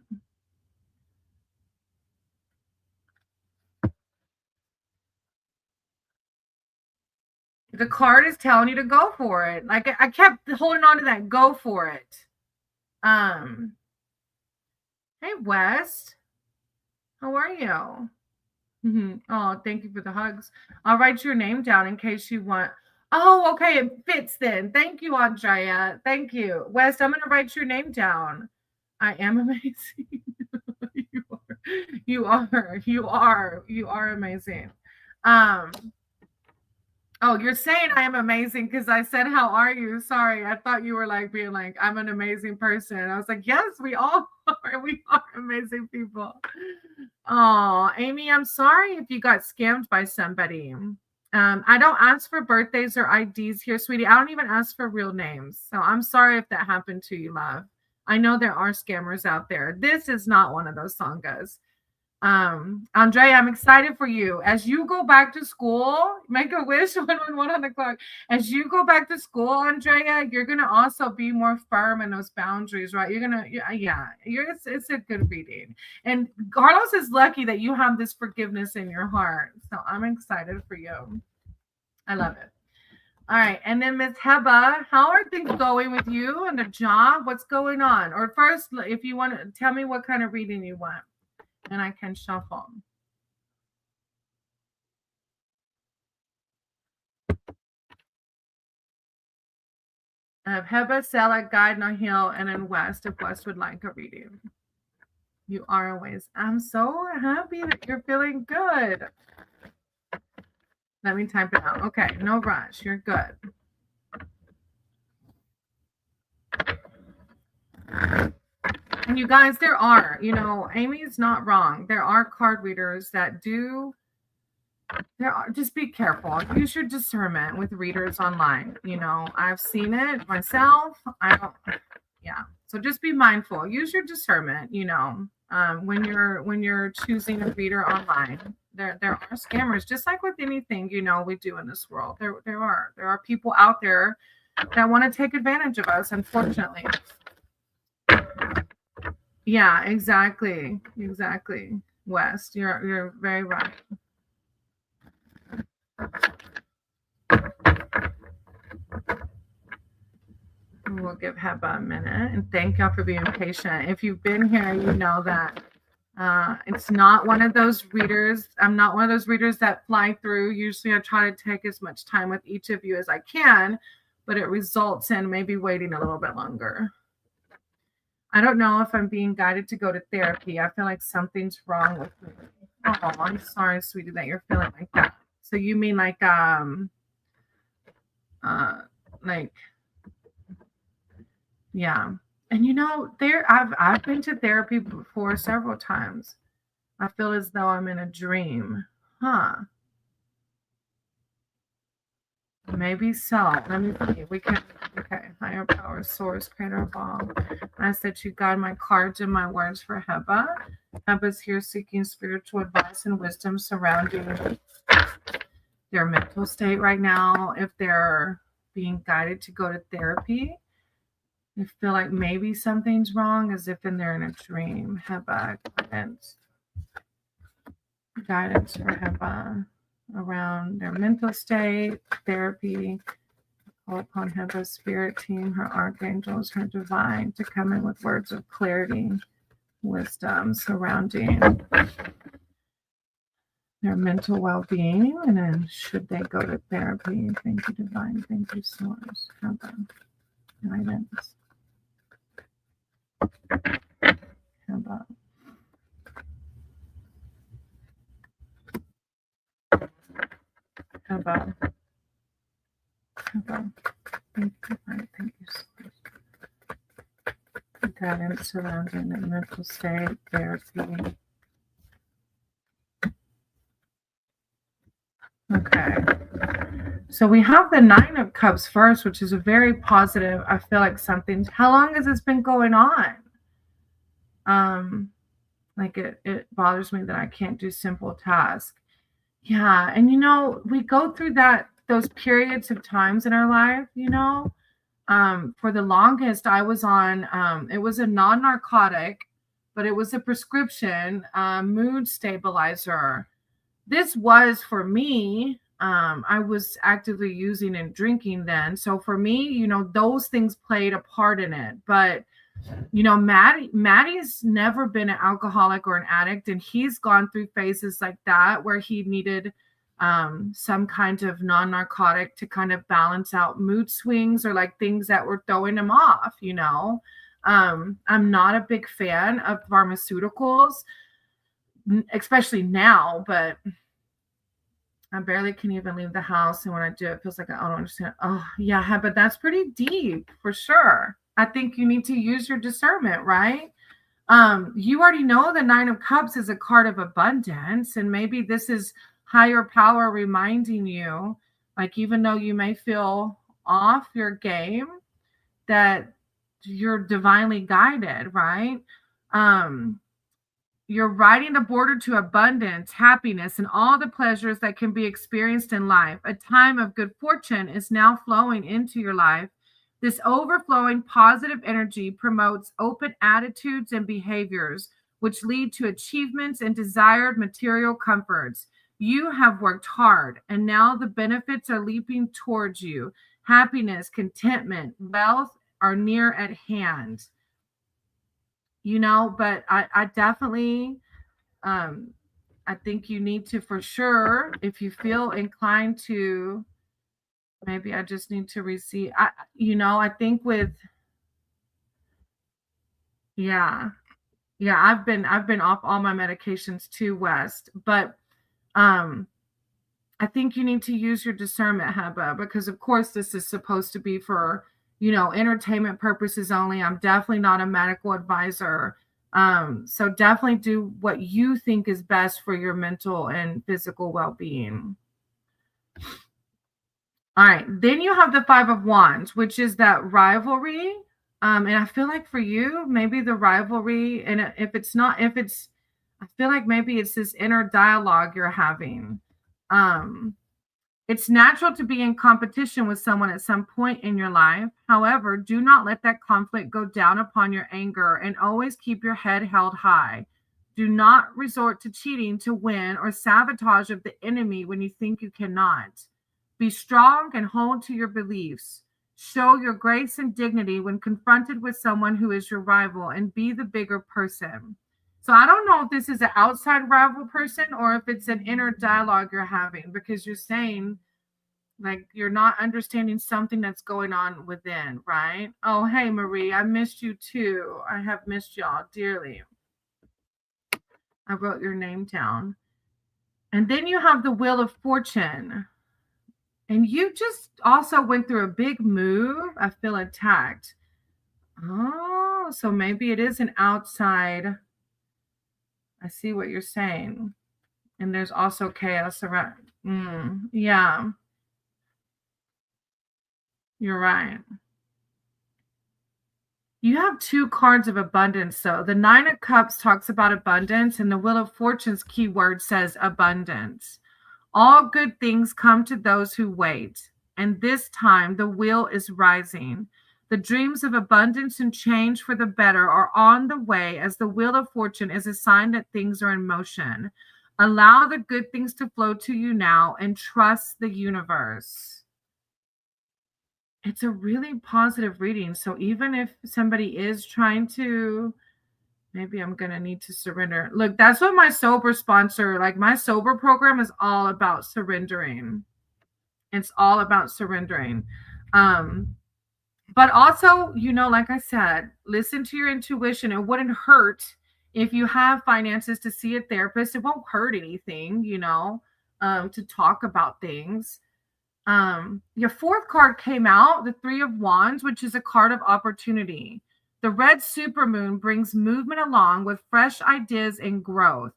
The card is telling you to go for it. Like I kept holding on to that. Go for it. Hey West, how are you? Oh, thank you for the hugs. I'll write your name down in case you want. Oh, okay, it fits then. Thank you, Andrea. Thank you, West. I'm gonna write your name down. I am amazing. you are, you are amazing. Um, Oh, you're saying I am amazing because I said, how are you? Sorry, I thought you were like being like, I'm an amazing person. I was like, yes, we all are. We are amazing people. Oh, Amy, I'm sorry if you got scammed by somebody. I don't ask for birthdays or IDs here, sweetie. I don't even ask for real names. So I'm sorry if that happened to you, love. I know there are scammers out there. This is not one of those sanghas. Andrea, I'm excited for you as you go back to school. Make a wish 111 on the clock. As you go back to school, Andrea, you're gonna also be more firm in those boundaries, right? You're gonna, it's a good reading. And Carlos is lucky that you have this forgiveness in your heart. So I'm excited for you. I love it. All right, and then Miss Heba, how are things going with you and the job? What's going on? Or first, if you want to tell me what kind of reading you want, and I can shuffle. I have Heba, Sela, Guide, Nahil, and then West, if West would like a reading. You are always. I'm so happy that you're feeling good. Let me type it out. Okay, no rush. You're good. And you guys, there are, Amy's not wrong. There are card readers that do. Just be careful. Use your discernment with readers online. I've seen it myself. So just be mindful. Use your discernment. When you're choosing a reader online. There are scammers, just like with anything we do in this world. There are people out there that want to take advantage of us, unfortunately. Yeah, exactly. West, you're very right. We'll give Heba a minute, and thank y'all for being patient. If you've been here, you know that it's not one of those readers. I'm not one of those readers that fly through. Usually I try to take as much time with each of you as I can, but it results in maybe waiting a little bit longer. I don't know if I'm being guided to go to therapy. I feel like something's wrong with me. Oh, I'm sorry, sweetie, that you're feeling like that. So you mean like yeah. And I've been to therapy before several times. I feel as though I'm in a dream. Huh. Maybe so. Let me see. Okay. Higher power, source, creator of all. I said you guide my cards and my words for Heba. Heba's here seeking spiritual advice and wisdom surrounding their mental state right now. If they're being guided to go to therapy, I feel like maybe something's wrong, as if they're in a dream. Heba, guidance for Heba around their mental state, therapy. Call upon Heba's spirit team, her archangels, her divine, to come in with words of clarity, wisdom surrounding their mental well-being. And then should they go to therapy? Thank you, divine. Thank you, source. Heba, guidance. Heba. Heba. Thank you, source. Guidance surrounding the mental state, therapy. Okay. So we have the 9 of Cups first, which is a very positive. I feel like how long has this been going on? Like it bothers me that I can't do simple tasks. Yeah. And we go through those periods of times in our life, for the longest I was on, it was a non-narcotic, but it was a prescription mood stabilizer. This was for me I was actively using and drinking then. So for me, those things played a part in it. But Maddie's never been an alcoholic or an addict, and he's gone through phases like that where he needed some kind of non-narcotic to kind of balance out mood swings or like things that were throwing him off. I'm not a big fan of pharmaceuticals, especially now, but I barely can even leave the house. And when I do, it feels like I don't understand. Oh, yeah, but that's pretty deep for sure. I think you need to use your discernment, right? You already know the Nine of Cups is a card of abundance. And maybe this is higher power reminding you, like, even though you may feel off your game, that you're divinely guided, right? You're riding the border to abundance, happiness, and all the pleasures that can be experienced in life. A time of good fortune is now flowing into your life. This overflowing positive energy promotes open attitudes and behaviors, which lead to achievements and desired material comforts. You have worked hard, and now the benefits are leaping towards you. Happiness, contentment, wealth are near at hand. But I definitely, I think you need to, for sure, if you feel inclined to, maybe I just need to receive, I think yeah, I've been off all my medications too, West, but, I think you need to use your discernment, Heba, because of course this is supposed to be for, entertainment purposes only. I'm definitely not a medical advisor. So definitely do what you think is best for your mental and physical well-being. All right. Then you have the Five of Wands, which is that rivalry. And I feel like for you, maybe the rivalry, and I feel like maybe it's this inner dialogue you're having. It's natural to be in competition with someone at some point in your life. However, do not let that conflict go down upon your anger, and always keep your head held high. Do not resort to cheating to win or sabotage of the enemy when you think you cannot. Be strong and hold to your beliefs. Show your grace and dignity when confronted with someone who is your rival, and be the bigger person. So I don't know if this is an outside rival person or if it's an inner dialogue you're having, because you're saying like you're not understanding something that's going on within, right? Oh, hey, Marie, I missed you too. I have missed y'all dearly. I wrote your name down. And then you have the Wheel of Fortune. And you just also went through a big move. I feel attacked. Oh, so maybe it is an outside. I see what you're saying. And there's also chaos around. Yeah. You're right. You have two cards of abundance, though. The Nine of Cups talks about abundance, and the Wheel of Fortune's keyword says abundance. All good things come to those who wait, and this time the wheel is rising. The dreams of abundance and change for the better are on the way, as the Wheel of Fortune is a sign that things are in motion. Allow the good things to flow to you now and trust the universe. It's a really positive reading. So even if somebody is trying to, maybe I'm going to need to surrender. Look, that's what my sober sponsor, like my sober program is all about surrendering. It's all about surrendering. But also, like I said, listen to your intuition. It wouldn't hurt if you have finances to see a therapist. It won't hurt anything, to talk about things. Your fourth card came out, the Three of Wands, which is a card of opportunity. The red supermoon brings movement along with fresh ideas and growth.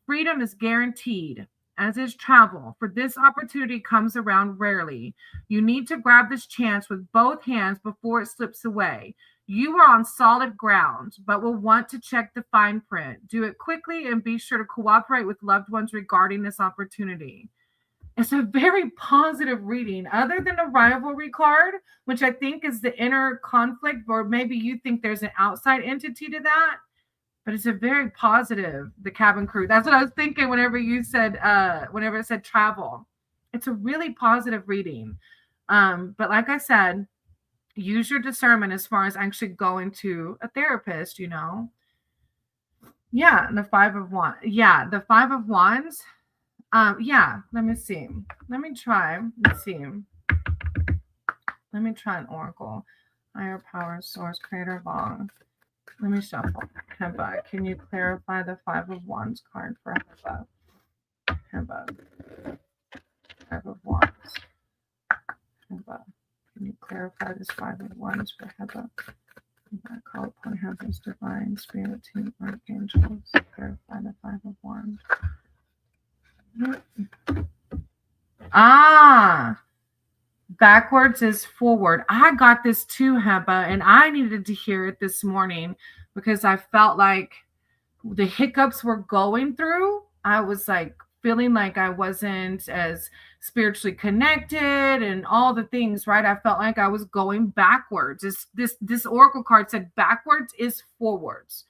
Freedom is guaranteed, as is travel, for this opportunity comes around rarely. You need to grab this chance with both hands before it slips away. You are on solid ground, but will want to check the fine print. Do it quickly and be sure to cooperate with loved ones regarding this opportunity. It's a very positive reading, other than a rivalry card, which I think is the inner conflict, or maybe you think there's an outside entity to that, but it's a very positive, the cabin crew. That's what I was thinking whenever you said, whenever it said travel. it's a really positive reading. But like I said, use your discernment as far as actually going to a therapist, Yeah, the Five of Wands. Yeah, the Five of Wands. Yeah, let me see. Let me try. Let's see. Let me try an oracle. Higher power, source, creator of all. Let me shuffle. Heba, can you clarify the Five of Wands card for Heba? Heba. Five of Wands. Heba. Can you clarify this Five of Wands for Heba? I call upon heaven's divine spirit team archangels to clarify the Five of Wands. Backwards is forward. I got this too, Heba, and I needed to hear it this morning because I felt like the hiccups we're going through, I was like feeling like I wasn't as spiritually connected and all the things, right? I felt like I was going backwards. This oracle card said backwards is forwards.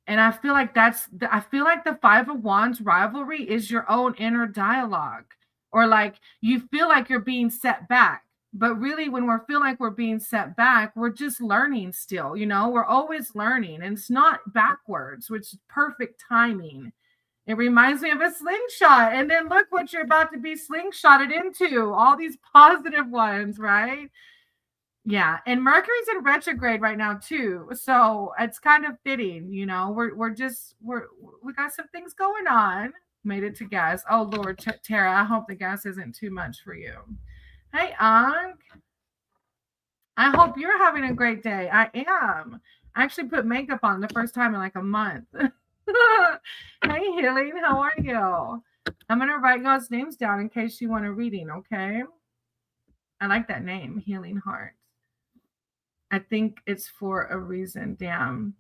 And I feel like the Five of Wands rivalry is your own inner dialogue, or like you feel like you're being set back. But really, when we feel like we're being set back, we're just learning still, we're always learning, and it's not backwards, which is perfect timing. It reminds me of a slingshot. And then look what you're about to be slingshotted into, all these positive ones, right? Yeah, and Mercury's in retrograde right now too, so it's kind of fitting, we got some things going on. Made it to gas. Oh Lord, Tara, I hope the gas isn't too much for you. Hey, Ankh. I hope you're having a great day. I am. I actually put makeup on the first time in like a month. Hey, Healing, how are you? I'm gonna write y'all's names down in case you want a reading. Okay. I like that name, Healing Heart. I think it's for a reason, damn.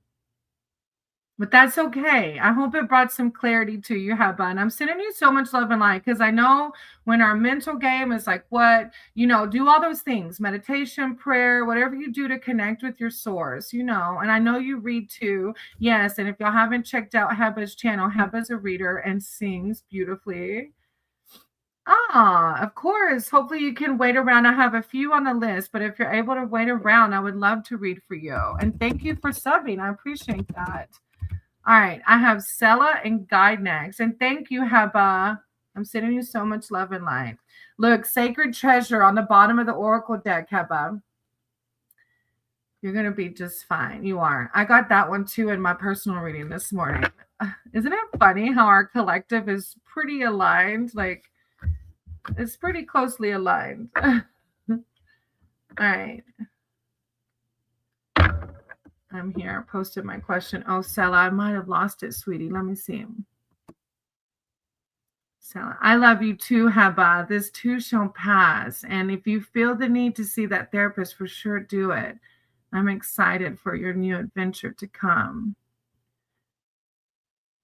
But that's okay. I hope it brought some clarity to you, Heba. And I'm sending you so much love and light because I know when our mental game is like, what, do all those things, meditation, prayer, whatever you do to connect with your source, and I know you read too. Yes. And if y'all haven't checked out Heba's channel, Heba's a reader and sings beautifully. Of course. Hopefully you can wait around. I have a few on the list, but if you're able to wait around, I would love to read for you. And thank you for subbing. I appreciate that. All right. I have Sela and Guide next. And thank you, Heba. I'm sending you so much love and light. Look, Sacred Treasure on the bottom of the Oracle deck, Heba. You're going to be just fine. You are. I got that one too in my personal reading this morning. Isn't it funny how our collective is pretty aligned? Like, it's pretty closely aligned. All right. I'm here. I posted my question. Oh, Sela, I might have lost it, sweetie. Let me see. Sela, I love you too, Heba. This too shall pass. And if you feel the need to see that therapist, for sure do it. I'm excited for your new adventure to come.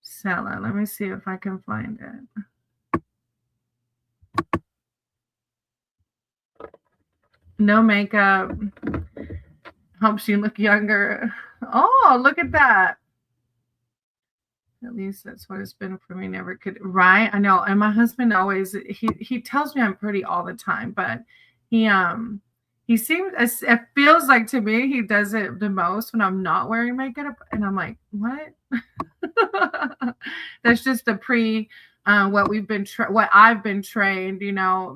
Sela, let me see if I can find it. No makeup. Helps you look younger. Oh, look at that. At least that's what it's been for me. Never could. Right. I know. And my husband always, he tells me I'm pretty all the time, but he seems, it feels like to me, he does it the most when I'm not wearing makeup. And I'm like, what? That's just the what I've been trained,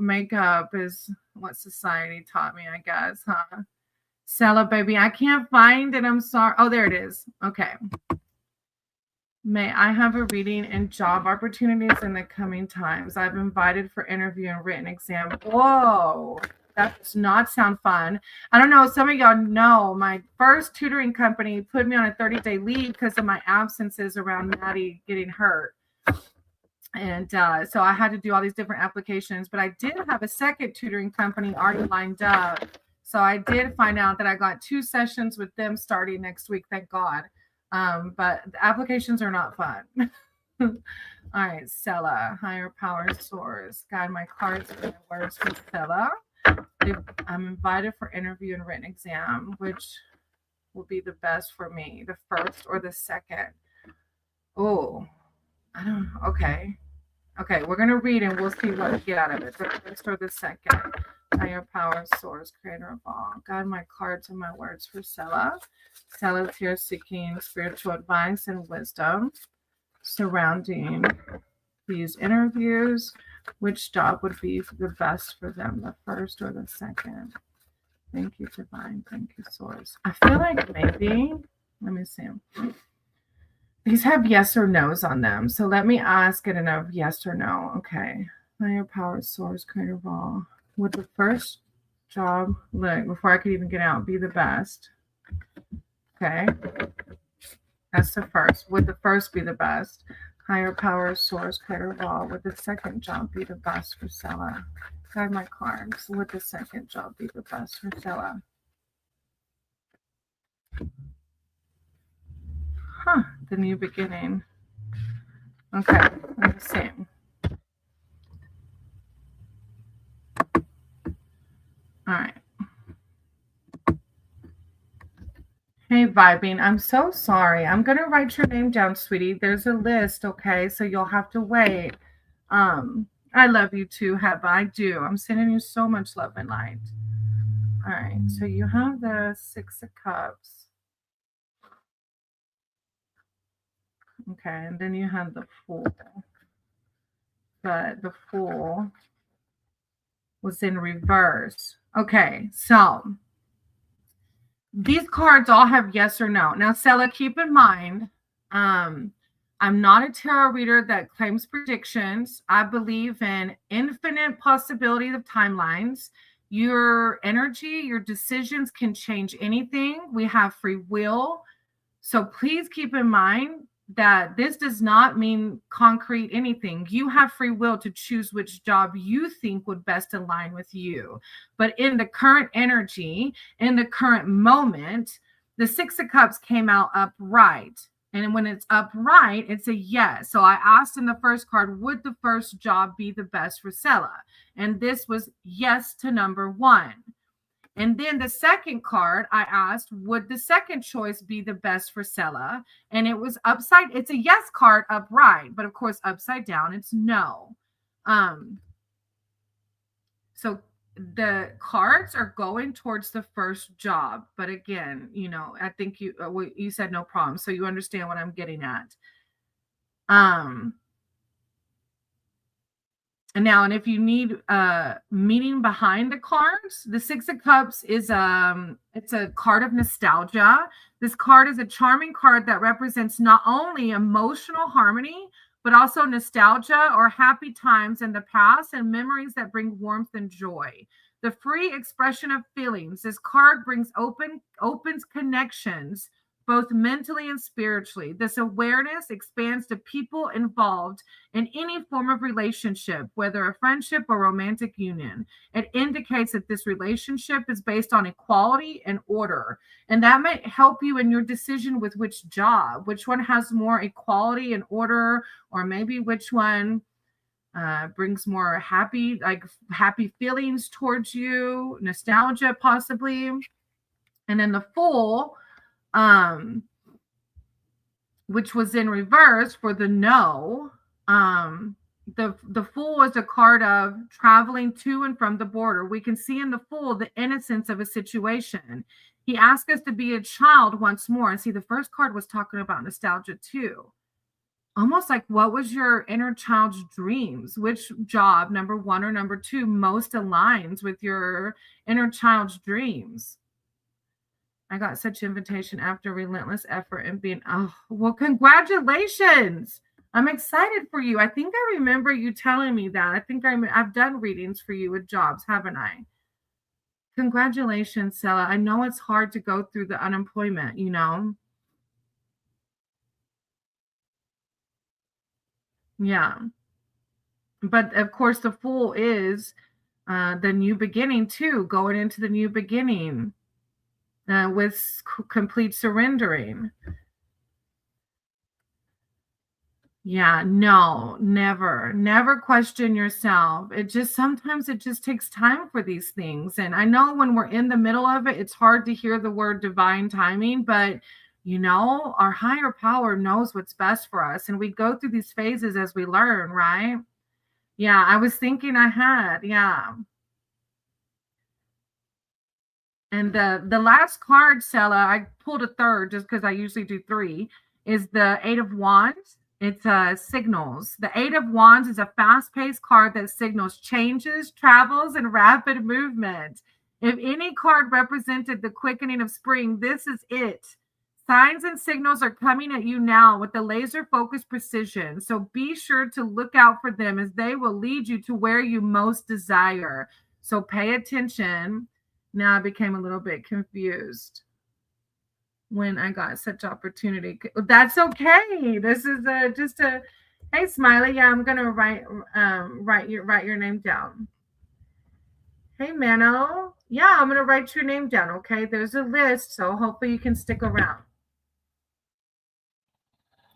makeup is what society taught me, I guess, huh? Sela, baby, I can't find it. I'm sorry. Oh, there it is. Okay. May I have a reading and job opportunities in the coming times? I've invited for interview and written exam. Whoa, that does not sound fun. I don't know. Some of y'all know my first tutoring company put me on a 30-day leave because of my absences around Maddie getting hurt. And so I had to do all these different applications, but I did have a second tutoring company already lined up. So I did find out that I got 2 sessions with them starting next week, thank God. But the applications are not fun. All right, Sela, higher power source. Guide my cards and my words for Sela. I'm invited for interview and written exam, which will be the best for me, the first or the second. Oh, I don't know. Okay. Okay, we're going to read and we'll see what we get out of it. The first or the second. Higher power, source, creator of all. Guide my cards and my words for Sela. Sela's here seeking spiritual advice and wisdom surrounding these interviews. Which job would be the best for them, the first or the second? Thank you, Divine. Thank you, Source. I feel like maybe, let me see. These have yes or no's on them. So let me ask it enough yes or no. Okay. Higher power, source, creator of all. Would the first job, look, before I could even get out, be the best? Okay. That's the first. Would the first be the best? Higher power, source, creator of all. Would the second job be the best for Sela? Guide my cards. Would the second job be the best for Sela? Huh. The new beginning. Okay. Let's see. All right. Hey, Vibing. I'm so sorry. I'm going to write your name down, sweetie. There's a list, okay? So you'll have to wait. I love you too, Heba. I do. I'm sending you so much love and light. All right. So you have the Six of Cups. Okay. And then you have the Fool. But the Fool was in reverse. Okay. So these cards all have yes or no. Now, Sela, keep in mind, I'm not a tarot reader that claims predictions. I believe in infinite possibility of timelines. Your energy, your decisions can change anything. We have free will. So please keep in mind that this does not mean concrete anything. You have free will to choose which job you think would best align with you. But in the current energy, in the current moment, the Six of Cups came out upright. And when it's upright, it's a yes. So I asked in the first card, would the first job be the best for Sela? And this was yes to number one. And then the second card, I asked, would the second choice be the best for Sela? And it was upside. It's a yes card upright, but of course, upside down, it's no. So the cards are going towards the first job. But again, you know, I think you said no problem. So you understand what I'm getting at. And if you need meaning behind the cards, the Six of Cups is it's a card of nostalgia. This card is a charming card that represents not only emotional harmony, but also nostalgia or happy times in the past and memories that bring warmth and joy. The free expression of feelings. This card opens connections, both mentally and spiritually. This awareness expands to people involved in any form of relationship, whether a friendship or romantic union. It indicates that this relationship is based on equality and order. And that might help you in your decision with which job, which one has more equality and order, or maybe which one brings more happy feelings towards you, nostalgia possibly. And then the Fool, which was in reverse for the no. The Fool is a card of traveling to and from the border. We can see in the Fool the innocence of a situation. He asked us to be a child once more. And see, the first card was talking about nostalgia too. Almost like, what was your inner child's dreams? Which job, number one or number two, most aligns with your inner child's dreams? I got such invitation after relentless effort and being, well, congratulations. I'm excited for you. I think I remember you telling me that. I think I've done readings for you with jobs, haven't I? Congratulations, Sela. I know it's hard to go through the unemployment, you know? Yeah. But of course, the Fool is the new beginning too, going into the new beginning. With complete surrendering. Yeah, no, never question yourself. Sometimes it just takes time for these things. And I know when we're in the middle of it, it's hard to hear the word divine timing, but you know, our higher power knows what's best for us. And we go through these phases as we learn, right? Yeah, I was thinking I had. Yeah. And the last card, Stella, I pulled a third just because I usually do three, is the Eight of Wands. It's signals. The Eight of Wands is a fast-paced card that signals changes, travels, and rapid movement. If any card represented the quickening of spring, this is it. Signs and signals are coming at you now with the laser focused precision. So be sure to look out for them as they will lead you to where you most desire. So pay attention. Now I became a little bit confused when I got such opportunity. That's okay. This is just a hey Smiley. Yeah, I'm gonna write your name down. Hey Mano. Yeah, I'm gonna write your name down. Okay, there's a list, so hopefully you can stick around.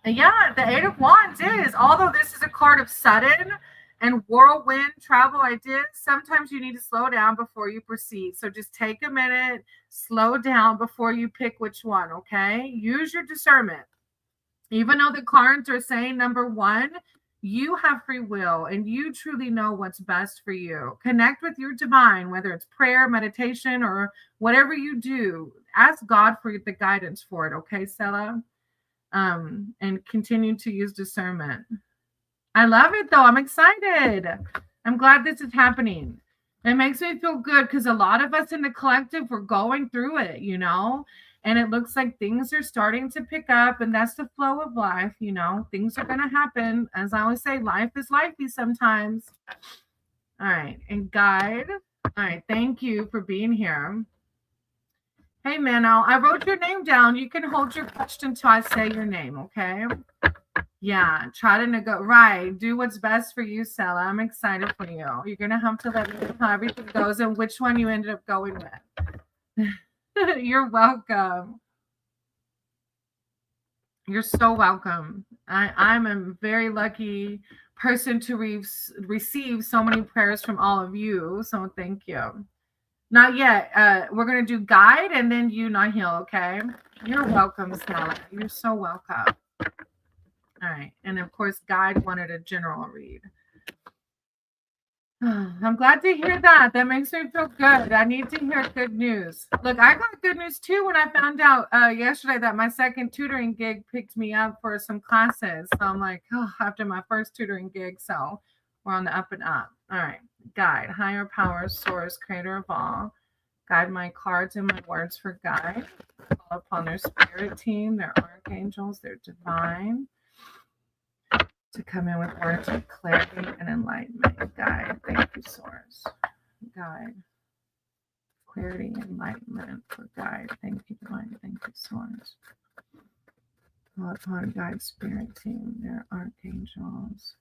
Yeah, the Eight of Wands is, although this is a card of sudden and whirlwind travel ideas, sometimes you need to slow down before you proceed. So just take a minute, slow down before you pick which one, okay? Use your discernment. Even though the cards are saying number one, you have free will and you truly know what's best for you. Connect with your divine, whether it's prayer, meditation, or whatever you do. Ask God for the guidance for it, okay, Stella? And continue to use discernment. I love it though. I'm excited. I'm glad this is happening. It makes me feel good because a lot of us in the collective we're going through it, and it looks like things are starting to pick up, and that's the flow of life. Things are going to happen. As I always say, life is lifey sometimes. All right, and guide. All right, thank you for being here. Hey, Mano, I wrote your name down. You can hold your question until I say your name, okay? Yeah, try to right. Do what's best for you, Stella. I'm excited for you. You're going to have to let me know how everything goes and which one you ended up going with. You're welcome. You're so welcome. I'm a very lucky person to receive so many prayers from all of you. So thank you. Not yet. We're going to do guide and then you, Nahil, okay? You're welcome, Stella. You're so welcome. All right. And of course, guide wanted a general read. I'm glad to hear that. That makes me feel good. I need to hear good news. Look, I got good news too when I found out yesterday that my second tutoring gig picked me up for some classes. So I'm like, oh, after my first tutoring gig. So we're on the up and up. All right. Guide, higher power, source, creator of all. Guide my cards and my words for guide. Call upon their spirit team, their archangels, their divine, to come in with words of clarity and enlightenment. Guide, thank you, source. Guide, clarity, enlightenment for guide. Thank you, divine. Thank you, source. Call upon guide, spirit team, their archangels.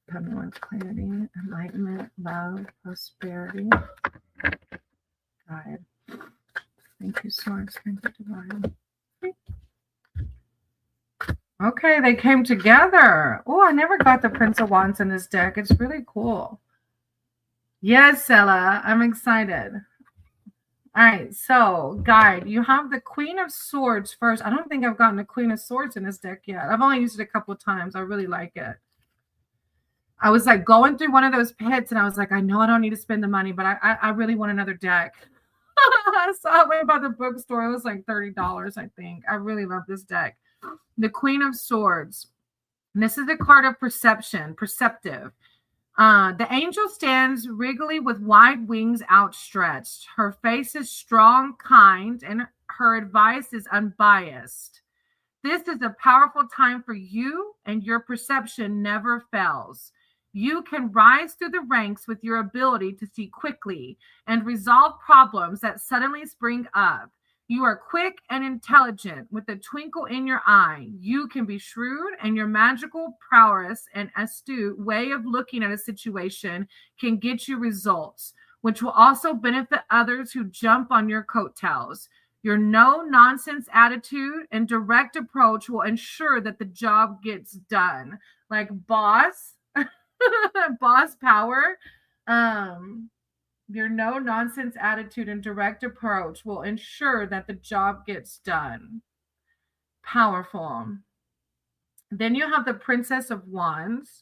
Come in with clarity, enlightenment, love, prosperity. Guide. Thank you, source. Thank you, divine. Okay, they came together. Oh, I never got the Prince of Wands in this deck. It's really cool. Yes, Ella, I'm excited. All right, so guide, you have the Queen of Swords first. I don't think I've gotten the Queen of Swords in this deck yet. I've only used it a couple of times. I really like it. I was like going through one of those pits and I was like, I know I don't need to spend the money, but I really want another deck. I saw it went by the bookstore. It was like $30, I think. I really love this deck. The Queen of Swords. And this is a card of perception, perceptive. The angel stands regally with wide wings outstretched. Her face is strong, kind, and her advice is unbiased. This is a powerful time for you, and your perception never fails. You can rise through the ranks with your ability to see quickly and resolve problems that suddenly spring up. You are quick and intelligent with a twinkle in your eye. You can be shrewd, and your magical prowess and astute way of looking at a situation can get you results, which will also benefit others who jump on your coattails. Your no-nonsense attitude and direct approach will ensure that the job gets done. Like boss, boss power. Your no-nonsense attitude and direct approach will ensure that the job gets done. Powerful. Then you have the Princess of Wands.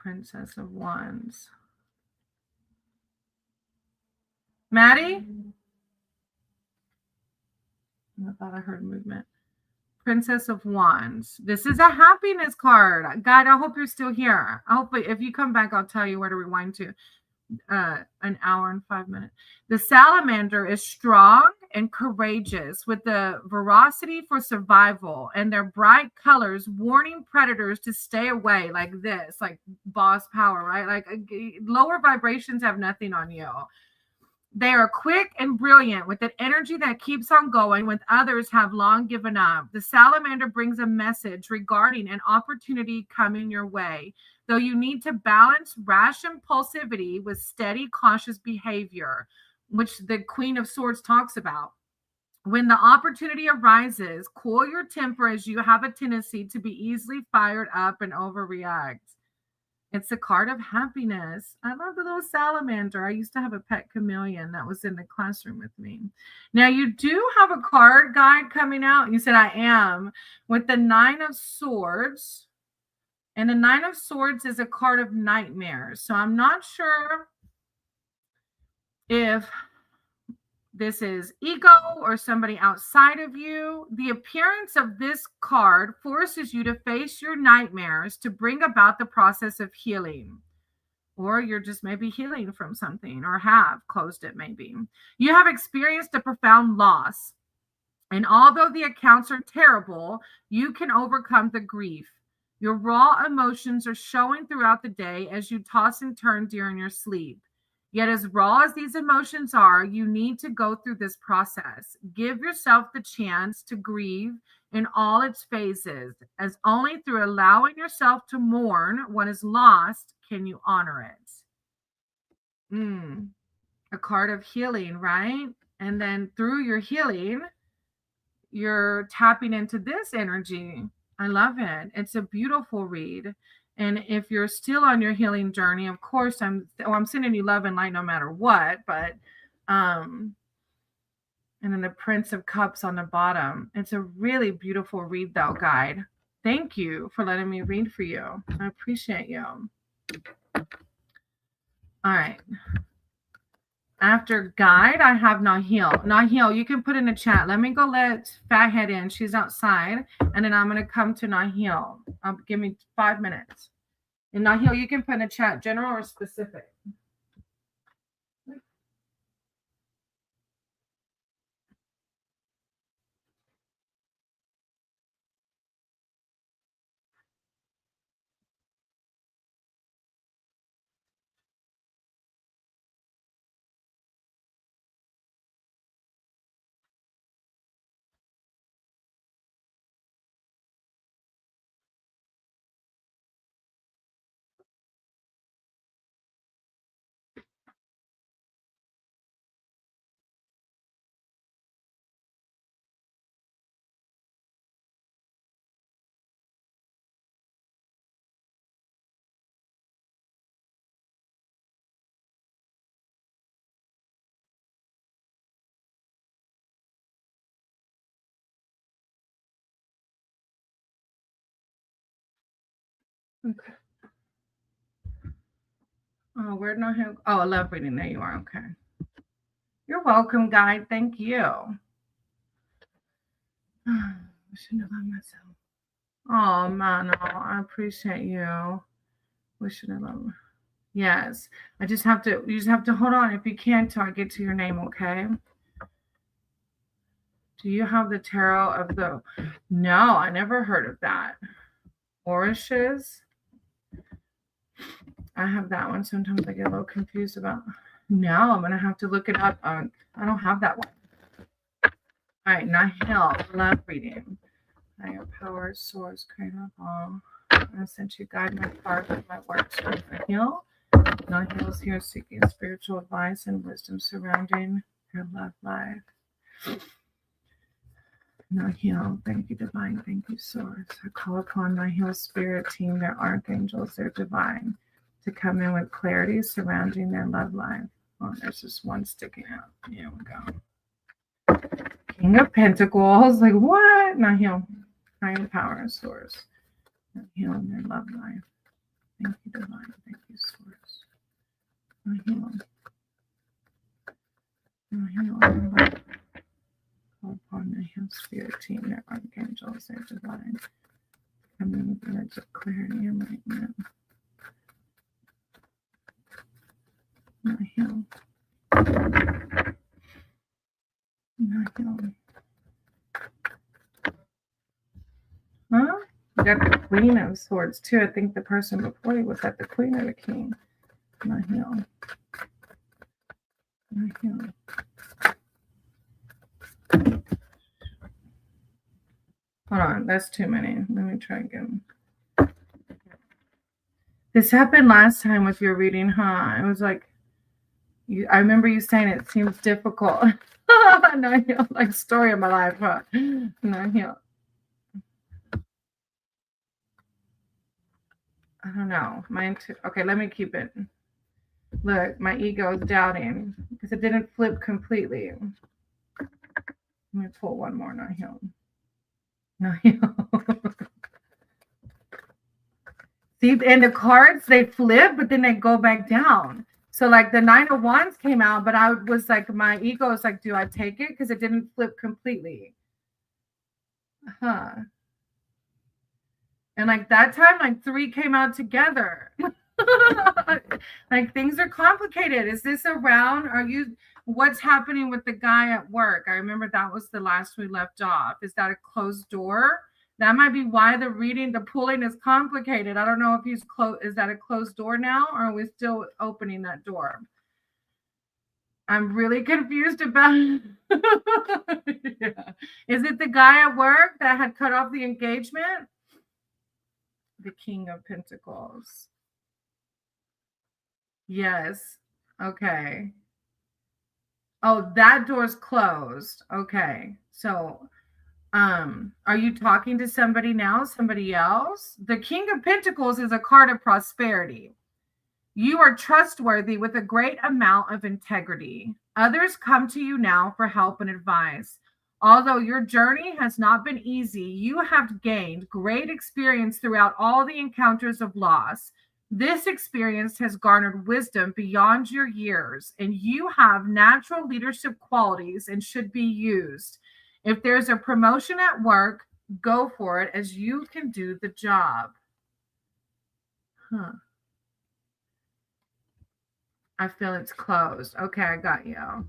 Princess of Wands. Maddie? I thought I heard movement. Princess of Wands. This is a happiness card. God, I hope you're still here. Hopefully, if you come back, I'll tell you where to rewind to. An hour and 5 minutes. The salamander is strong and courageous with the veracity for survival and their bright colors warning predators to stay away, like this, like boss power, right? Like lower vibrations have nothing on you. They are quick and brilliant with an energy that keeps on going when others have long given up. The salamander brings a message regarding an opportunity coming your way, though you need to balance rash impulsivity with steady, cautious behavior, which the Queen of Swords talks about. When the opportunity arises, cool your temper as you have a tendency to be easily fired up and overreact. It's a card of happiness. I love the little salamander. I used to have a pet chameleon that was in the classroom with me. Now, you do have a card guide coming out. You said, I am, with the 9 of Swords. And the 9 of Swords is a card of nightmares. So I'm not sure if this is ego or somebody outside of you. The appearance of this card forces you to face your nightmares to bring about the process of healing. Or you're just maybe healing from something or have closed it maybe. You have experienced a profound loss. And although the accounts are terrible, you can overcome the grief. Your raw emotions are showing throughout the day as you toss and turn during your sleep. Yet as raw as these emotions are, you need to go through this process. Give yourself the chance to grieve in all its phases, as only through allowing yourself to mourn what is lost can you honor it. A card of healing, right? And then through your healing, you're tapping into this energy. I love it. It's a beautiful read. And if you're still on your healing journey, of course, I'm sending you love and light no matter what. But, and then the Prince of Cups on the bottom. It's a really beautiful read, though, guide. Thank you for letting me read for you. I appreciate you. All right. After guide, I have Nahil. Nahil, you can put in the chat. Let me go let Fathead in. She's outside. And then I'm going to come to Nahil. Give me 5 minutes. And Nahil, you can put in the chat, general or specific. Okay. Oh, where'd Nahil? Oh, I love reading. There you are. Okay. You're welcome, guide. Thank you. I shouldn't have loved myself. Oh, man. I appreciate you. We should have loved. Yes. You just have to hold on if you can till I get to your name, okay? Do you have the tarot of the... No, I never heard of that. Orishes. I have that one. Sometimes I get a little confused about... No, I'm going to have to look it up. I don't have that one. All right, Nahil, love reading. Higher power, source, creator of all. I sent you guide my card with my works for Nahil. Nahil is here seeking spiritual advice and wisdom surrounding her love life. Nahil, thank you, divine. Thank you, source. I call upon Nahil's spirit team, their archangels, their divine, to come in with clarity surrounding their love life. Oh, there's just one sticking out. Here we go. King of Pentacles. Like, what? Nahil. Higher power source. Nahil in their love life. Thank you, divine. beneficial, safe divine. Coming with the words of clarity and enlightenment. Not heal. Not heal. Huh? You got the Queen of Swords too. I think the person before you was at the Queen or the King. Not heal. Not heal. Hold on, that's too many. Let me try again. This happened last time with your reading, huh? It was like, I remember you saying it seems difficult. Not heal, like story of my life, huh? Not heal. I don't know. Okay, let me keep it. Look, my ego is doubting because it didn't flip completely. Let me pull one more. Not heal. Not heal. See, and the cards, they flip, but then they go back down. So like the 9 of Wands came out, but I was like, my ego was like, do I take it? Because it didn't flip completely. Huh. And like that time, like 3 came out together. Like things are complicated. Is this around? What's happening with the guy at work? I remember that was the last we left off. Is that a closed door? That might be why the pulling is complicated. I don't know if he's close. Is that a closed door now, or are we still opening that door? I'm really confused about it. Yeah. Is it the guy at work that had cut off the engagement? The King of Pentacles. Yes. Okay. Oh, that door's closed. Okay. So, are you talking to somebody now? Somebody else? The King of Pentacles is a card of prosperity. You are trustworthy with a great amount of integrity. Others come to you now for help and advice. Although your journey has not been easy, you have gained great experience throughout all the encounters of loss. This experience has garnered wisdom beyond your years, and you have natural leadership qualities and should be used. If there's a promotion at work, go for it, as you can do the job. Huh. I feel it's closed. Okay, I got you.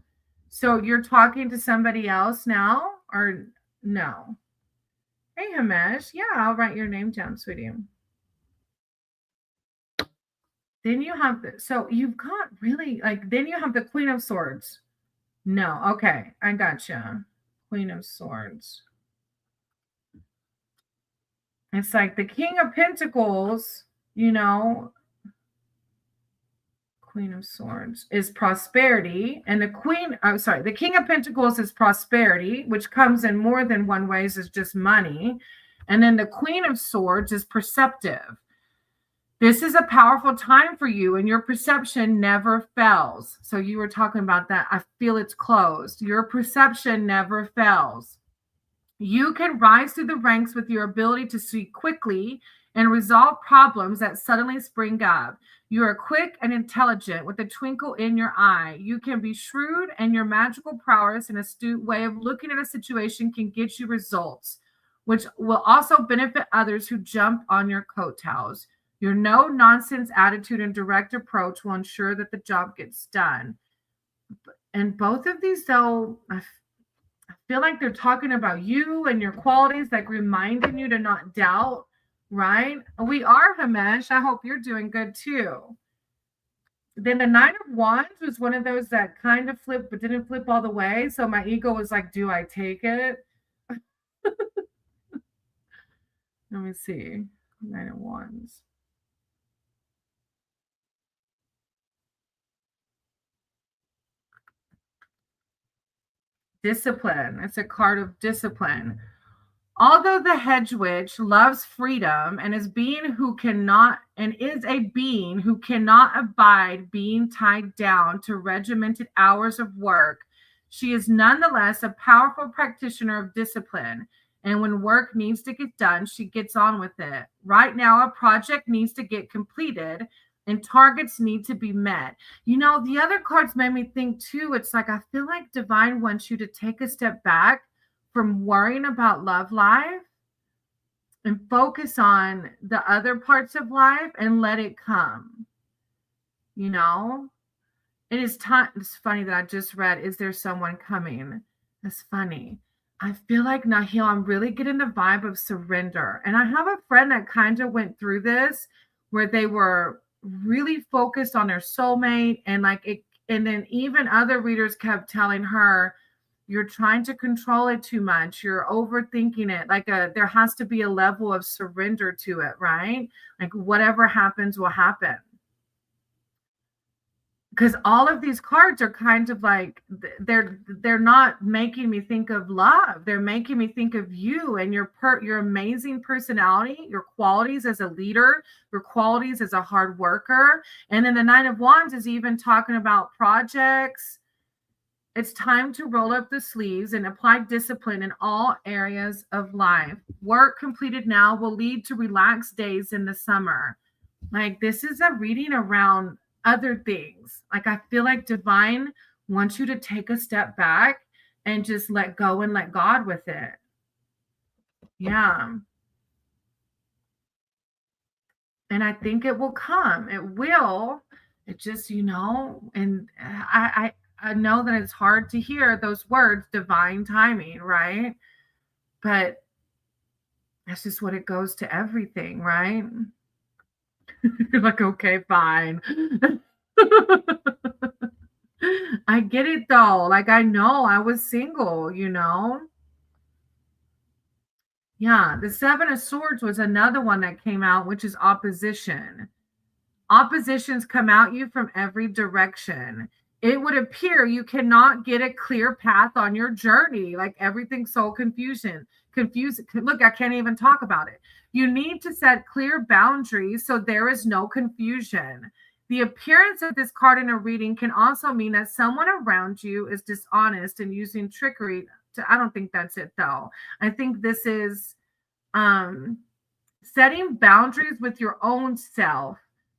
So you're talking to somebody else now, or no? Hey, Himesh. Yeah, I'll write your name down, sweetie. Then you have so you've got really then you have the Queen of Swords. No, okay, I gotcha. Queen of Swords. It's like the King of Pentacles, Queen of Swords is prosperity, and the King of Pentacles is prosperity, which comes in more than one ways as just money. And then the Queen of Swords is perceptive. This is a powerful time for you, and your perception never fails. So you were talking about that. I feel it's closed. Your perception never fails. You can rise through the ranks with your ability to see quickly and resolve problems that suddenly spring up. You are quick and intelligent with a twinkle in your eye. You can be shrewd, and your magical prowess and astute way of looking at a situation can get you results, which will also benefit others who jump on your coattails. Your no-nonsense attitude and direct approach will ensure that the job gets done. And both of these, though, I feel like they're talking about you and your qualities, like reminding you to not doubt, right? We are, Himesh. I hope you're doing good, too. Then the 9 of Wands was one of those that kind of flipped, but didn't flip all the way. So my ego was like, do I take it? Let me see. 9 of Wands. Discipline. It's a card of discipline. Although the hedge witch loves freedom and is a being who cannot abide being tied down to regimented hours of work, she is nonetheless a powerful practitioner of discipline. And when work needs to get done, she gets on with it. Right now, a project needs to get completed and targets need to be met. The other cards made me think too, it's like, I feel like Divine wants you to take a step back from worrying about love life and focus on the other parts of life and let it come. You know, it is time. It's funny that I just read, is there someone coming? That's funny. I feel like Nahil, I'm really getting the vibe of surrender. And I have a friend that kind of went through this where they were really focused on their soulmate and like it, and then even other readers kept telling her, you're trying to control it too much. You're overthinking it. Like there has to be a level of surrender to it, right? Like whatever happens will happen. Because all of these cards are kind of like they're not making me think of love. They're making me think of you and your amazing personality, your qualities as a leader, your qualities as a hard worker. And then the Nine of Wands is even talking about projects. It's time to roll up the sleeves and apply discipline in all areas of life. Work completed now will lead to relaxed days in the summer. Like this is a reading around other things. Like I feel like divine wants you to take a step back and just let go and let God with it. Yeah. And I think it will come. It will. It just, and I know that it's hard to hear those words, divine timing, right? But that's just what it goes to everything, right? You're like, okay, fine. I get it though. Like I know I was single. Yeah, the Seven of Swords was another one that came out, which is opposition. Oppositions come at you from every direction. It would appear you cannot get a clear path on your journey. Like everything's so confused. Look, I can't even talk about it. You need to set clear boundaries so there is no confusion. The appearance of this card in a reading can also mean that someone around you is dishonest and using trickery. I don't think that's it though. I think this is um, setting boundaries with your own self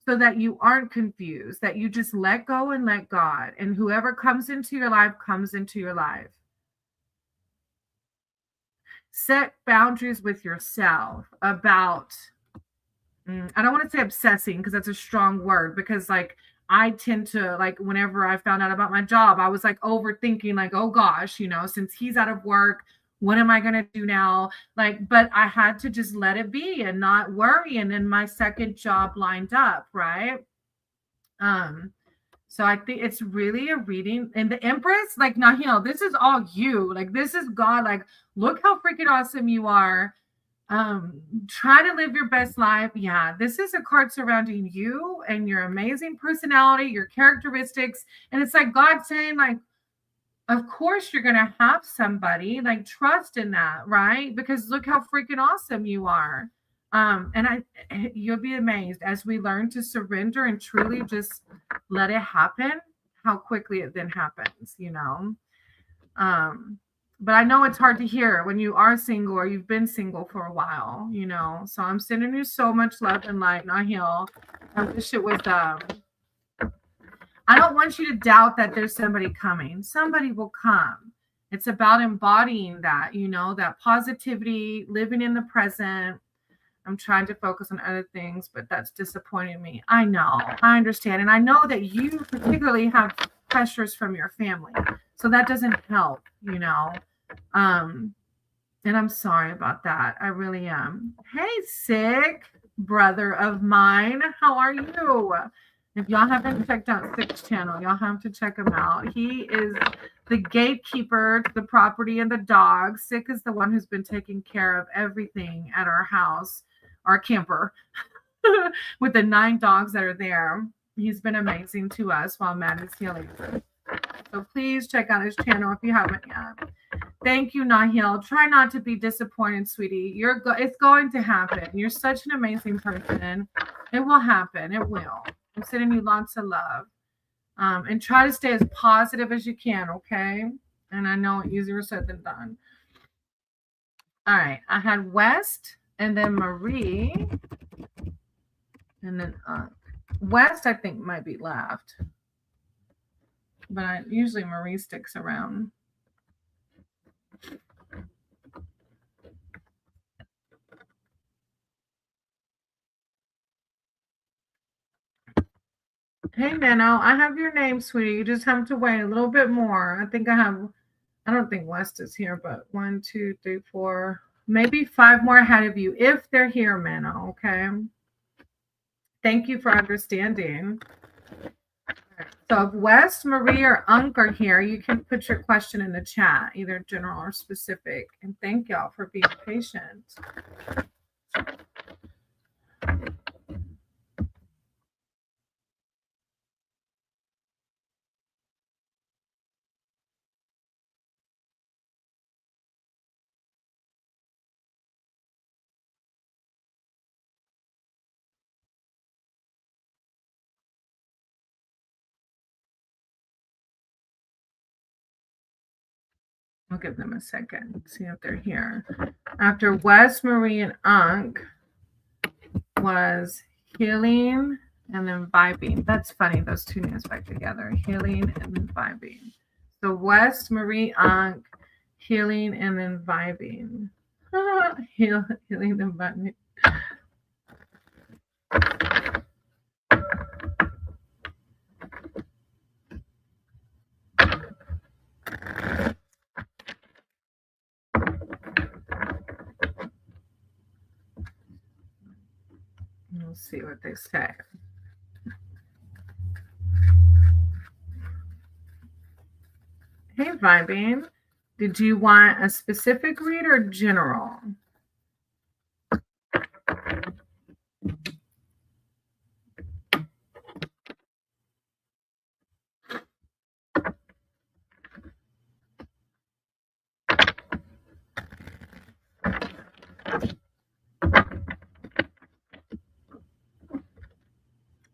so that you aren't confused, that you just let go and let God, and whoever comes into your life comes into your life. Set boundaries with yourself about, I don't want to say obsessing because that's a strong word, because like I tend to, like, whenever I found out about my job, I was like overthinking, like, oh gosh, since he's out of work, what am I going to do now? Like, but I had to just let it be and not worry. And then my second job lined up, right? So I think it's really a reading. And the Empress, like, Nahil, this is all you. Like, this is God. Like, look how freaking awesome you are. Try to live your best life. Yeah, this is a card surrounding you and your amazing personality, your characteristics. And it's like God saying, like, of course you're gonna have somebody, like, trust in that, right? Because look how freaking awesome you are. And you'll be amazed as we learn to surrender and truly just let it happen, how quickly it then happens. But I know it's hard to hear when you are single or you've been single for a while. So I'm sending you so much love and light, Nahil. I wish it was I don't want you to doubt that there's somebody coming. Somebody will come. It's about embodying that, that positivity, living in the present. I'm trying to focus on other things, but that's disappointing me. I know. I understand. And I know that you particularly have pressures from your family. So that doesn't help. And I'm sorry about that. I really am. Hey, sick brother of mine. How are you? If y'all haven't checked out Sick's channel, y'all have to check him out. He is the gatekeeper to the property and the dogs. Sick is the one who's been taking care of everything at our house, our camper, with the 9 dogs that are there. He's been amazing to us while Matt is healing. So please check out his channel if you haven't yet. Thank you, Nahil. Try not to be disappointed, sweetie. It's going to happen. You're such an amazing person. It will happen. It will. I'm sending you lots of love. And try to stay as positive as you can, okay? And I know it's easier said than done. All right. I had West and then Marie. And then West, I think, might be left. But usually Marie sticks around. Hey, Nano, I have your name, sweetie. You just have to wait a little bit more. I don't think West is here, but 1, 2, 3, 4, maybe 5 more ahead of you if they're here, Nano. Okay. Thank you for understanding. So if West, Marie, or Unk are here, you can put your question in the chat, either general or specific. And thank y'all for being patient. I'll give them a second, see if they're here. After West, Marie, and Unk was healing and then vibing. That's funny, those two names back together. Healing and then vibing. So West, Marie, Unk, healing and then vibing. Healing and vibing. We'll see what they say. Hey, vibing. Did you want a specific read or general?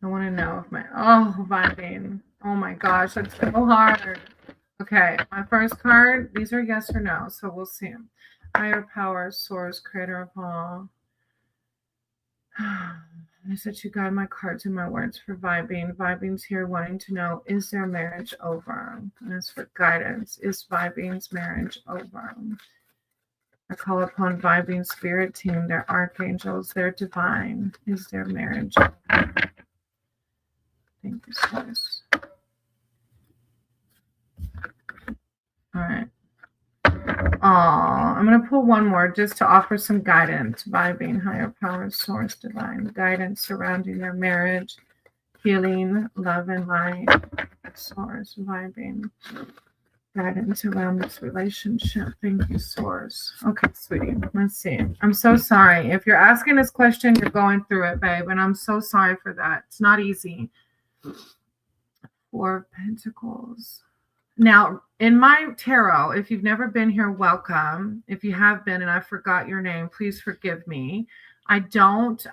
I want to know if vibing. Oh my gosh, that's so hard. Okay, my first card, these are yes or no, so we'll see them. Higher power, source, creator of all. I said you guide my cards and my words for vibing. Vibing's here wanting to know, is their marriage over? And as for guidance, is vibing's marriage over? I call upon vibing spirit team, their archangels, their divine. Is their marriage over? Thank you, source. All right. I'm going to pull one more just to offer some guidance. Vibing, higher power, source, divine guidance surrounding their marriage, healing, love, and light. Source, vibing, guidance around this relationship. Thank you, source. Okay, sweetie. Let's see. I'm so sorry. If you're asking this question, you're going through it, babe. And I'm so sorry for that. It's not easy. 4 of Pentacles. Now, in my tarot, if you've never been here, welcome. If you have been and I forgot your name, please forgive me. I don't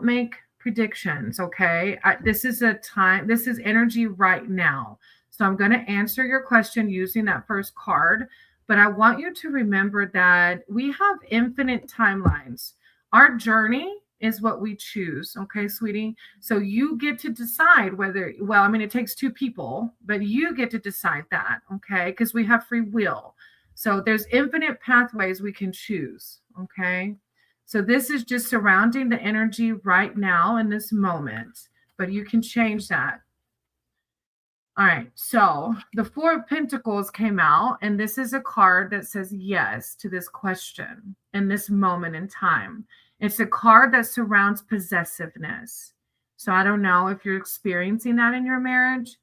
make predictions, okay? This is energy right now. So I'm going to answer your question using that first card, but I want you to remember that we have infinite timelines. Our journey is what we choose. Okay, sweetie. So you get to decide whether, it takes 2 people, but you get to decide that. Okay. Because we have free will. So there's infinite pathways we can choose. Okay. So this is just surrounding the energy right now in this moment, but you can change that. All right. So the 4 of Pentacles came out, and this is a card that says yes to this question in this moment in time. It's a card that surrounds possessiveness. So I don't know if you're experiencing that in your marriage.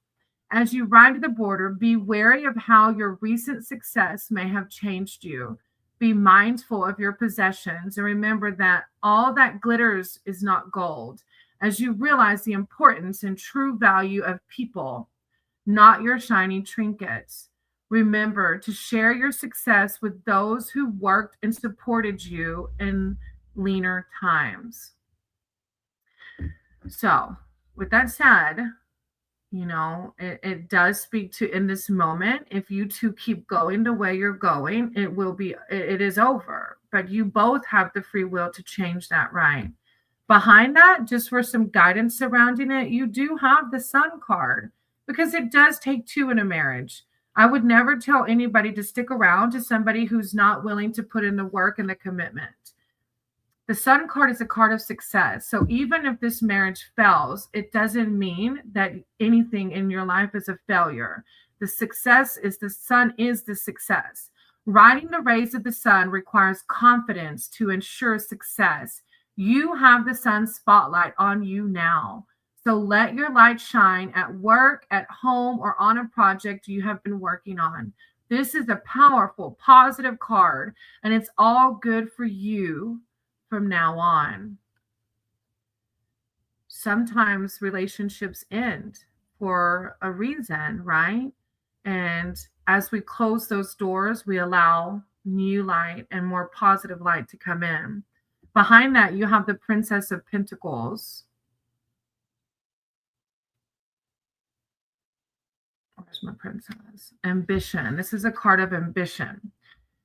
As you ride to the border, be wary of how your recent success may have changed you. Be mindful of your possessions and remember that all that glitters is not gold. As you realize the importance and true value of people, not your shiny trinkets. Remember to share your success with those who worked and supported you in leaner times. So, with that said, it does speak to in this moment. If you two keep going the way you're going, it is over. But you both have the free will to change that, right? Behind that, just for some guidance surrounding it, you do have the Sun card, because it does take 2 in a marriage. I would never tell anybody to stick around to somebody who's not willing to put in the work and the commitment. The Sun card is a card of success. So even if this marriage fails, it doesn't mean that anything in your life is a failure. The success is the Sun is the success. Riding the rays of the sun requires confidence to ensure success. You have the sun's spotlight on you now. So let your light shine at work, at home, or on a project you have been working on. This is a powerful, positive card, and it's all good for you from now on. Sometimes relationships end for a reason, right? And as we close those doors, we allow new light and more positive light to come in. Behind that, you have the Princess of Pentacles. Where's my princess? Ambition. This is a card of ambition.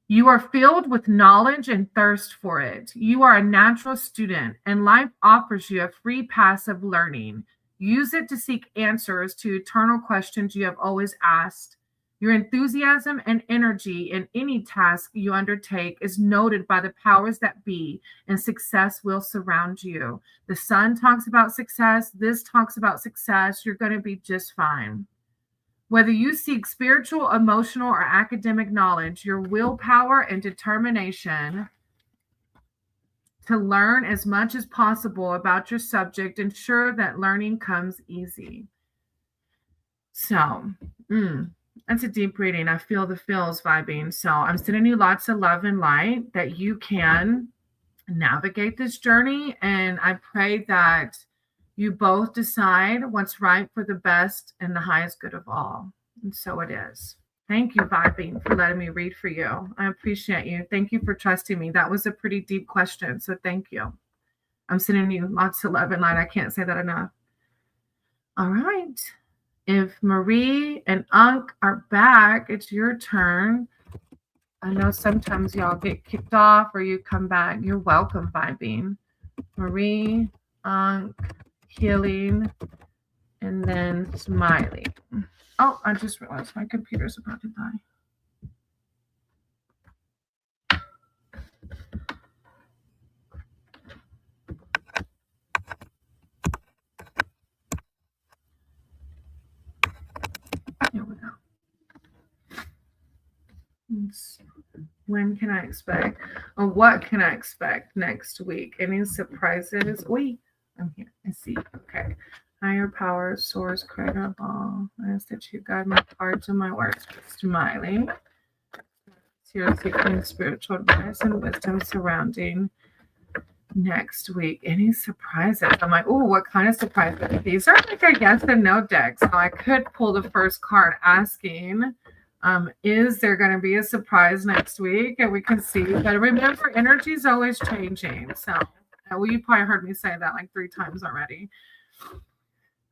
You are filled with knowledge and thirst for it. You are a natural student, and life offers you a free pass of learning. Use it to seek answers to eternal questions you have always asked. Your enthusiasm and energy in any task you undertake is noted by the powers that be, and success will surround you. The sun talks about success. This talks about success. You're going to be just fine. Whether you seek spiritual, emotional, or academic knowledge, your willpower and determination to learn as much as possible about your subject ensure that learning comes easy. So, that's a deep reading. I feel the feels vibing. So I'm sending you lots of love and light that you can navigate this journey. And I pray that you both decide what's right for the best and the highest good of all. And so it is. Thank you, Vibing, for letting me read for you. I appreciate you. Thank you for trusting me. That was a pretty deep question. So thank you. I'm sending you lots of love and light. I can't say that enough. All right. If Marie and Unk are back, it's your turn. I know sometimes y'all get kicked off or you come back. You're welcome, Vibing. Marie, Unk, Healing, and then Smiley. Oh, I just realized my computer's about to die. Here we go. When can I expect? Or what can I expect next week? Any surprises? Wait, I'm here. I see. Okay. Higher power, source, creator of all. I ask that you guide my cards and my words. Smiling. Here seeking spiritual advice and wisdom surrounding next week. Any surprises? I'm like, oh, what kind of surprises? These are like a yes and no deck. So I could pull the first card asking, is there going to be a surprise next week? And we can see. But remember, energy is always changing. So well, you probably heard me say that like 3 times already.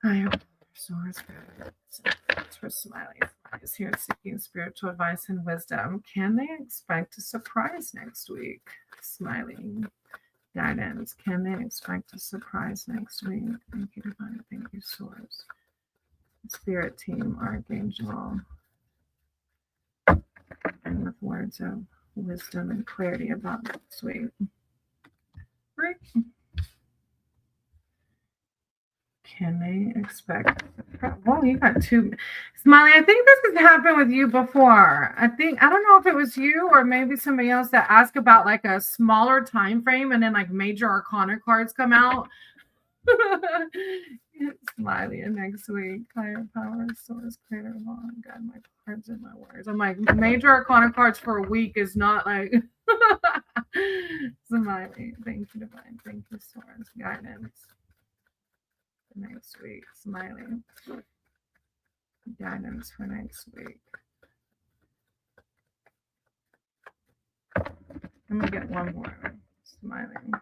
I have source for Smiley. Is here seeking spiritual advice and wisdom. Can they expect a surprise next week? Smiling. Guidance. Can they expect a surprise next week? Thank you, Divine. Thank you, Source. Spirit team, Archangel. And with words of wisdom and clarity about next week. Right. Can they expect? Well, you got 2. Smiley, I think this has happened with you before. I don't know if it was you or maybe somebody else that asked about like a smaller time frame and then like major arcana cards come out. Smiley next week. Higher power, source, creator of all. God, my cards and my words. I'm like, major arcana cards for a week is not like Smiley. Thank you, Divine. Thank you, source. Guidance. Next week. Smiling. Guidance for next week. Let me get one more. Smiling.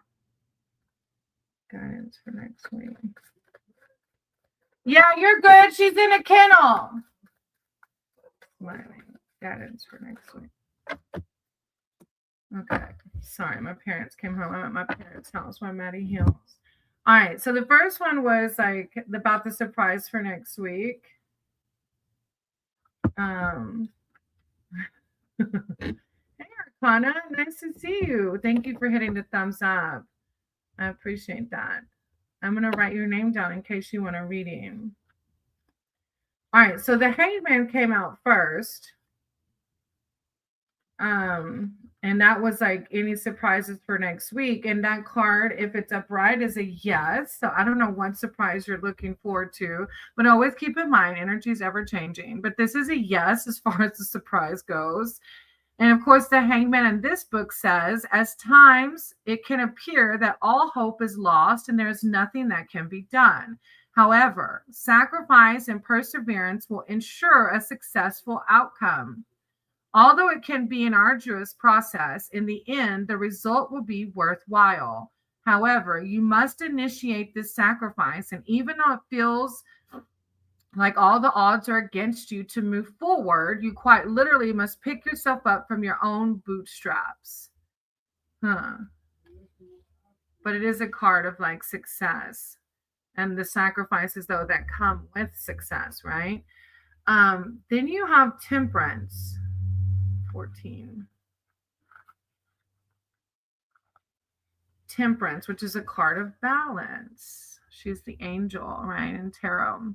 Guidance for next week. Yeah, you're good. She's in a kennel. Smiling. Guidance for next week. Okay. Sorry, my parents came home. I'm at my parents' house while Maddie heals. All right, so the first one was like about the surprise for next week. Hey, Arcana, nice to see you. Thank you for hitting the thumbs up. I appreciate that. I'm going to write your name down in case you want a reading. All right, so the Hangman came out first. And that was like any surprises for next week. And that card, if it's upright, is a yes. So I don't know what surprise you're looking forward to, but always keep in mind energy is ever changing. But this is a yes as far as the surprise goes. And of course, the Hangman in this book says, as times it can appear that all hope is lost and there's nothing that can be done. However, sacrifice and perseverance will ensure a successful outcome. Although it can be an arduous process, in the end, the result will be worthwhile. However, you must initiate this sacrifice, and even though it feels like all the odds are against you to move forward, you quite literally must pick yourself up from your own bootstraps. But it is a card of like success and the sacrifices, though, that come with success, right? Then you have Temperance. 14. Temperance, which is a card of balance. She's the angel, right, in tarot.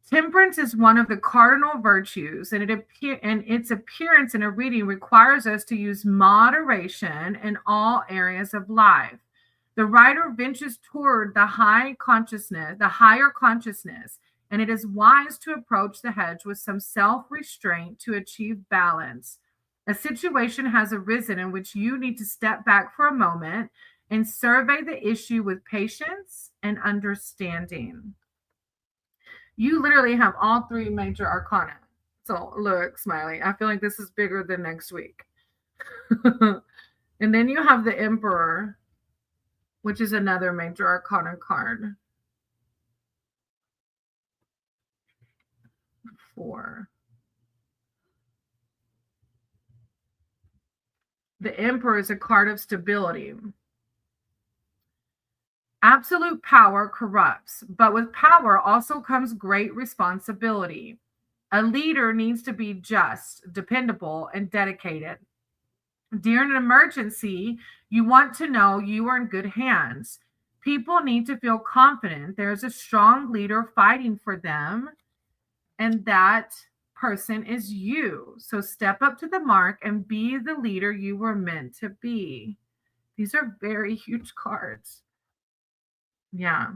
Temperance is one of the cardinal virtues, and its appearance in a reading requires us to use moderation in all areas of life. The writer ventures toward the higher consciousness, and it is wise to approach the hedge with some self-restraint to achieve balance. A situation has arisen in which you need to step back for a moment and survey the issue with patience and understanding. You literally have all three major arcana. So look, Smiley, I feel like this is bigger than next week. And then you have the Emperor, which is another major arcana card. 4. The Emperor is a card of stability. Absolute power corrupts, but with power also comes great responsibility. A leader needs to be just, dependable, and dedicated. During an emergency, you want to know you are in good hands. People need to feel confident there's a strong leader fighting for them, and that person is you. So step up to the mark and be the leader you were meant to be. These are very huge cards. Yeah.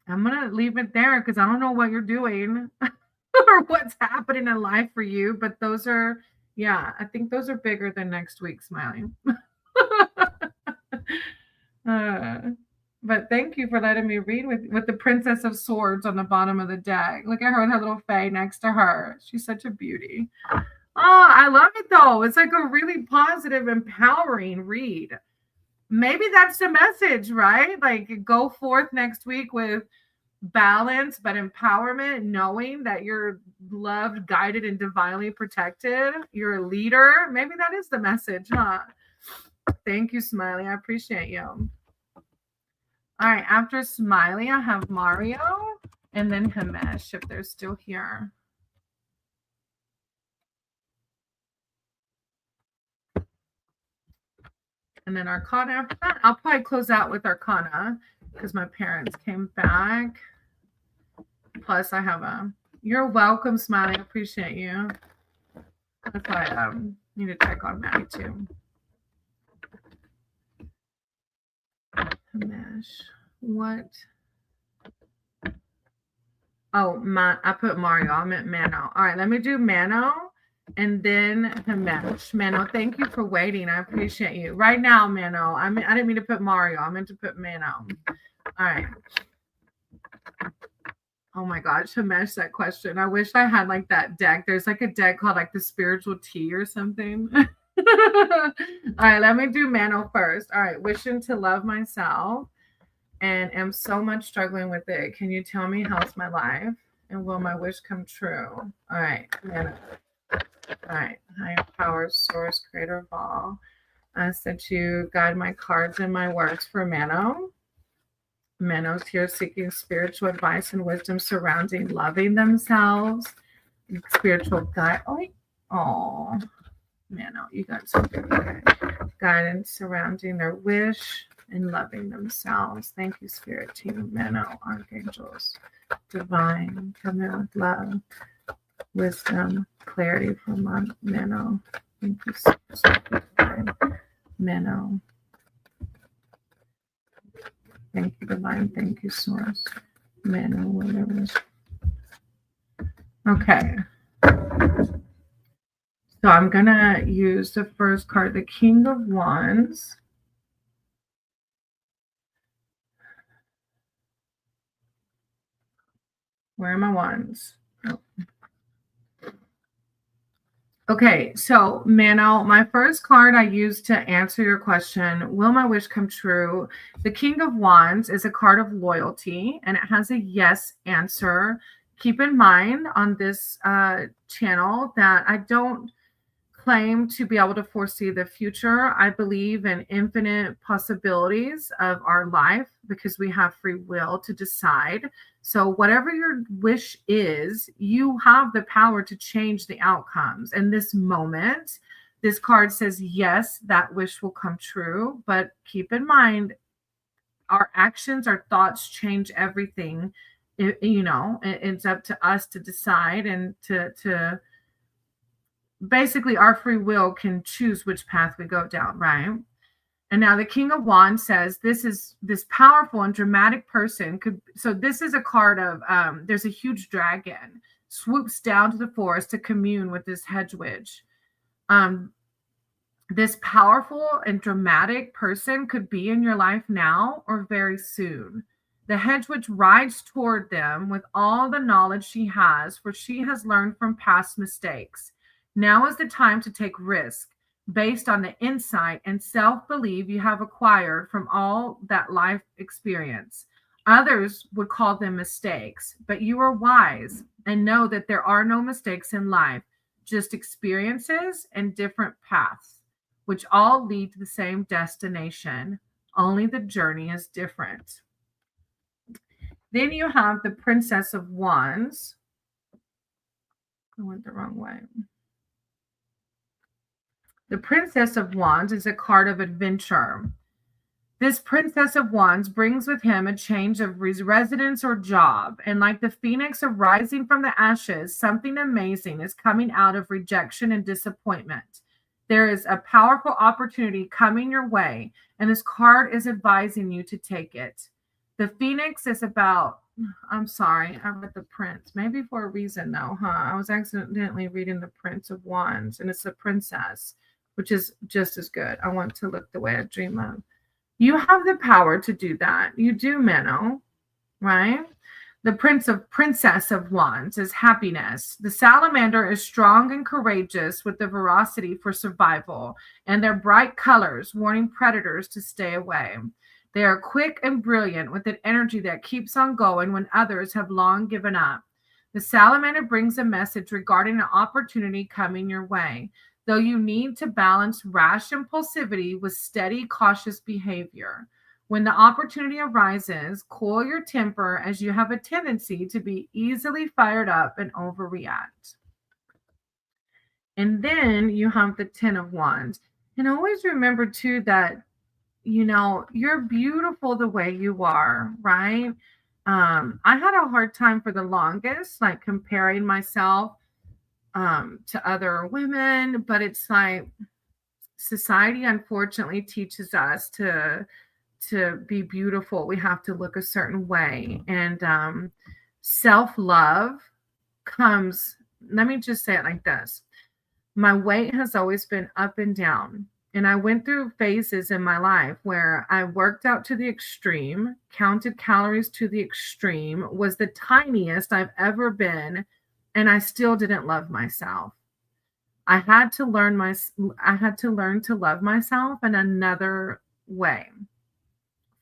I'm going to leave it there because I don't know what you're doing or what's happening in life for you. But those are, yeah, I think those are bigger than next week, Smiling. But thank you for letting me read with the Princess of Swords on the bottom of the deck. Look at her with her little fae next to her. She's such a beauty. Oh, I love it, though. It's like a really positive, empowering read. Maybe that's the message, right? Like, go forth next week with balance, but empowerment, knowing that you're loved, guided, and divinely protected. You're a leader. Maybe that is the message, huh? Thank you, Smiley. I appreciate you. All right, after Smiley, I have Mario and then Himesh, if they're still here. And then Arcana after that. I'll probably close out with Arcana because my parents came back. Plus, I have you're welcome, Smiley. I appreciate you. That's why I need to check on Maddie, too. Himesh. What? Oh, I put Mario. I meant Mano. All right, let me do Mano and then Himesh. Mano, thank you for waiting. I appreciate you. Right now, Mano. I didn't mean to put Mario. I meant to put Mano. All right. Oh my gosh, Himesh, that question. I wish I had like that deck. There's like a deck called like the Spiritual Tea or something. All right, let me do Mano first. All right, wishing to love myself and am so much struggling with it. Can you tell me how's my life and will my wish come true? All right, Mano. All right, higher power, source, creator of all. I ask that you guide my cards and my words for Mano. Mano's here seeking spiritual advice and wisdom surrounding loving themselves. Spiritual guide. Oh, Mano, you got something. Okay. Guidance surrounding their wish, and loving themselves. Thank you, Spirit Team, Mano, Archangels, Divine, come in with love, wisdom, clarity from our Mano. Thank you, Divine, Mano. Thank you, Divine. Thank you, Source. Mano, whatever. Okay. So I'm going to use the first card, the King of Wands. Where are my wands? Oh. Okay, so Mano, my first card I used to answer your question, will my wish come true? The King of Wands is a card of loyalty, and it has a yes answer. Keep in mind on this channel that I don't claim to be able to foresee the future. I believe in infinite possibilities of our life because we have free will to decide. So whatever your wish is, you have the power to change the outcomes. In this moment, this card says, yes, that wish will come true. But keep in mind, our actions, our thoughts change everything. It's up to us to decide and to basically our free will can choose which path we go down, right? And now the King of Wands says this powerful and dramatic person so this is a card of there's a huge dragon swoops down to the forest to commune with this hedge witch. This powerful and dramatic person could be in your life now or very soon. The hedge witch rides toward them with all the knowledge she has, for she has learned from past mistakes. Now is the time to take risk based on the insight and self-belief you have acquired from all that life experience. Others would call them mistakes, but you are wise and know that there are no mistakes in life, just experiences and different paths, which all lead to the same destination. Only the journey is different. Then you have the Princess of Wands. I went the wrong way. The Princess of Wands is a card of adventure. This Princess of Wands brings with him a change of residence or job. And like the phoenix arising from the ashes, something amazing is coming out of rejection and disappointment. There is a powerful opportunity coming your way, and this card is advising you to take it. The phoenix is about, I'm sorry, I read the prince. Maybe for a reason, though, huh? I was accidentally reading the Prince of Wands, and it's the princess, which is just as good. I want to look the way I dream of. You have the power to do that. You do, Mano, right? The Princess of Wands is happiness. The salamander is strong and courageous with the veracity for survival, and their bright colors warning predators to stay away. They are quick and brilliant with an energy that keeps on going when others have long given up. The salamander brings a message regarding an opportunity coming your way, though you need to balance rash impulsivity with steady, cautious behavior. When the opportunity arises, cool your temper as you have a tendency to be easily fired up and overreact. And then you have the Ten of Wands. And always remember, too, that, you're beautiful the way you are, right? I had a hard time for the longest, like comparing myself to other women, but it's like society unfortunately teaches us to be beautiful. We have to look a certain way, and self-love comes, let me just say it like this. My weight has always been up and down, and I went through phases in my life where I worked out to the extreme, counted calories to the extreme, was the tiniest I've ever been, and I still didn't love myself. I had to learn to love myself in another way.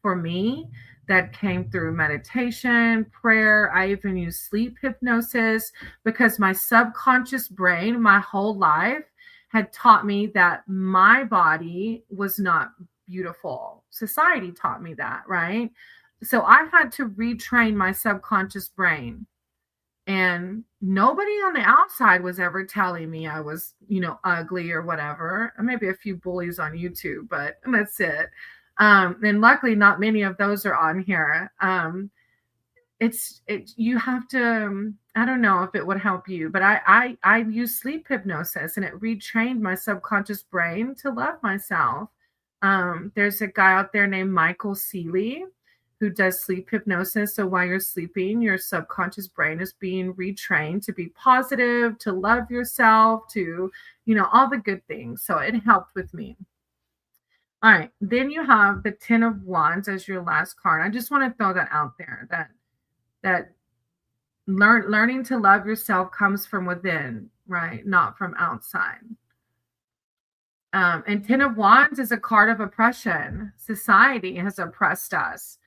For me, that came through meditation, prayer. I even used sleep hypnosis because my subconscious brain, my whole life, had taught me that my body was not beautiful. Society taught me that, right? So I had to retrain my subconscious brain. And nobody on the outside was ever telling me I was, ugly or whatever. Maybe a few bullies on YouTube, but that's it. And luckily not many of those are on here. You have to, I don't know if it would help you, but I use sleep hypnosis, and it retrained my subconscious brain to love myself. There's a guy out there named Michael Seeley who does sleep hypnosis. So while you're sleeping, your subconscious brain is being retrained to be positive, to love yourself, to, all the good things. So it helped with me. All right. Then you have the 10 of Wands as your last card. I just want to throw that out there, that learning to love yourself comes from within, right? Not from outside. And 10 of Wands is a card of oppression. Society has oppressed us.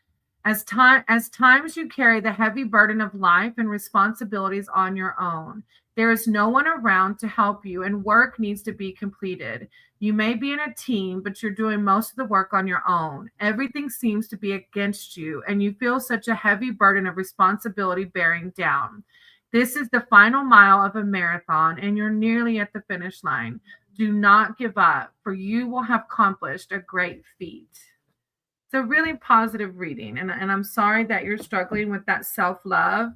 As times you carry the heavy burden of life and responsibilities on your own. There is no one around to help you, and work needs to be completed. You may be in a team, but you're doing most of the work on your own. Everything seems to be against you, and you feel such a heavy burden of responsibility bearing down. This is the final mile of a marathon, and you're nearly at the finish line. Do not give up, for you will have accomplished a great feat. It's a really positive reading, and I'm sorry that you're struggling with that self-love,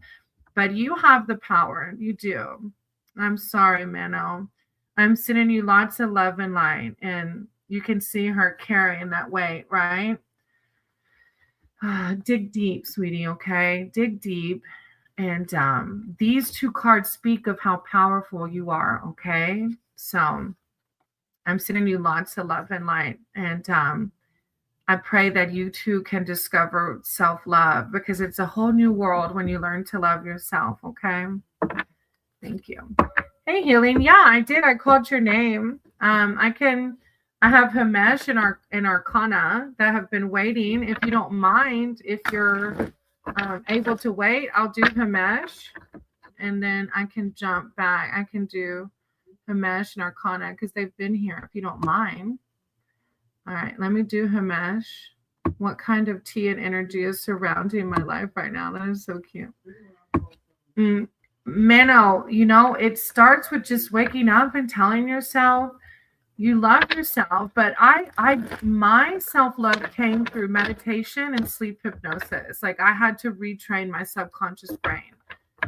but you have the power. You do. I'm sorry, Mano. I'm sending you lots of love and light, and you can see her carrying that weight, right? Dig deep, sweetie, okay? Dig deep. And these two cards speak of how powerful you are, okay? So I'm sending you lots of love and light, and I pray that you too can discover self-love, because it's a whole new world when you learn to love yourself, okay? Thank you. Hey, Healing. Yeah, I did. I called your name. I have Himesh and Arcana that have been waiting. If you don't mind, if you're able to wait, I'll do Himesh, and then I can jump back. I can do Himesh and Arcana because they've been here, if you don't mind. All right, let me do Himesh. What kind of tea and energy is surrounding my life right now? That is so cute. Mano, it starts with just waking up and telling yourself you love yourself. But my self-love came through meditation and sleep hypnosis. Like, I had to retrain my subconscious brain.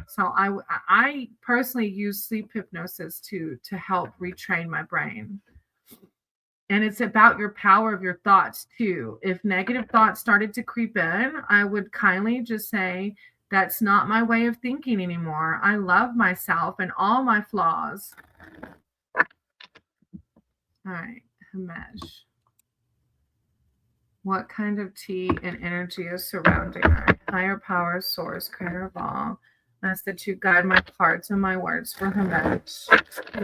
So I personally use sleep hypnosis to help retrain my brain. And it's about your power of your thoughts too. If negative thoughts started to creep in, I would kindly just say, that's not my way of thinking anymore. I love myself and all my flaws. All right, Himesh. What kind of tea and energy is surrounding our higher power, source, creator of all? Ask that you guide my parts and my words for Himesh.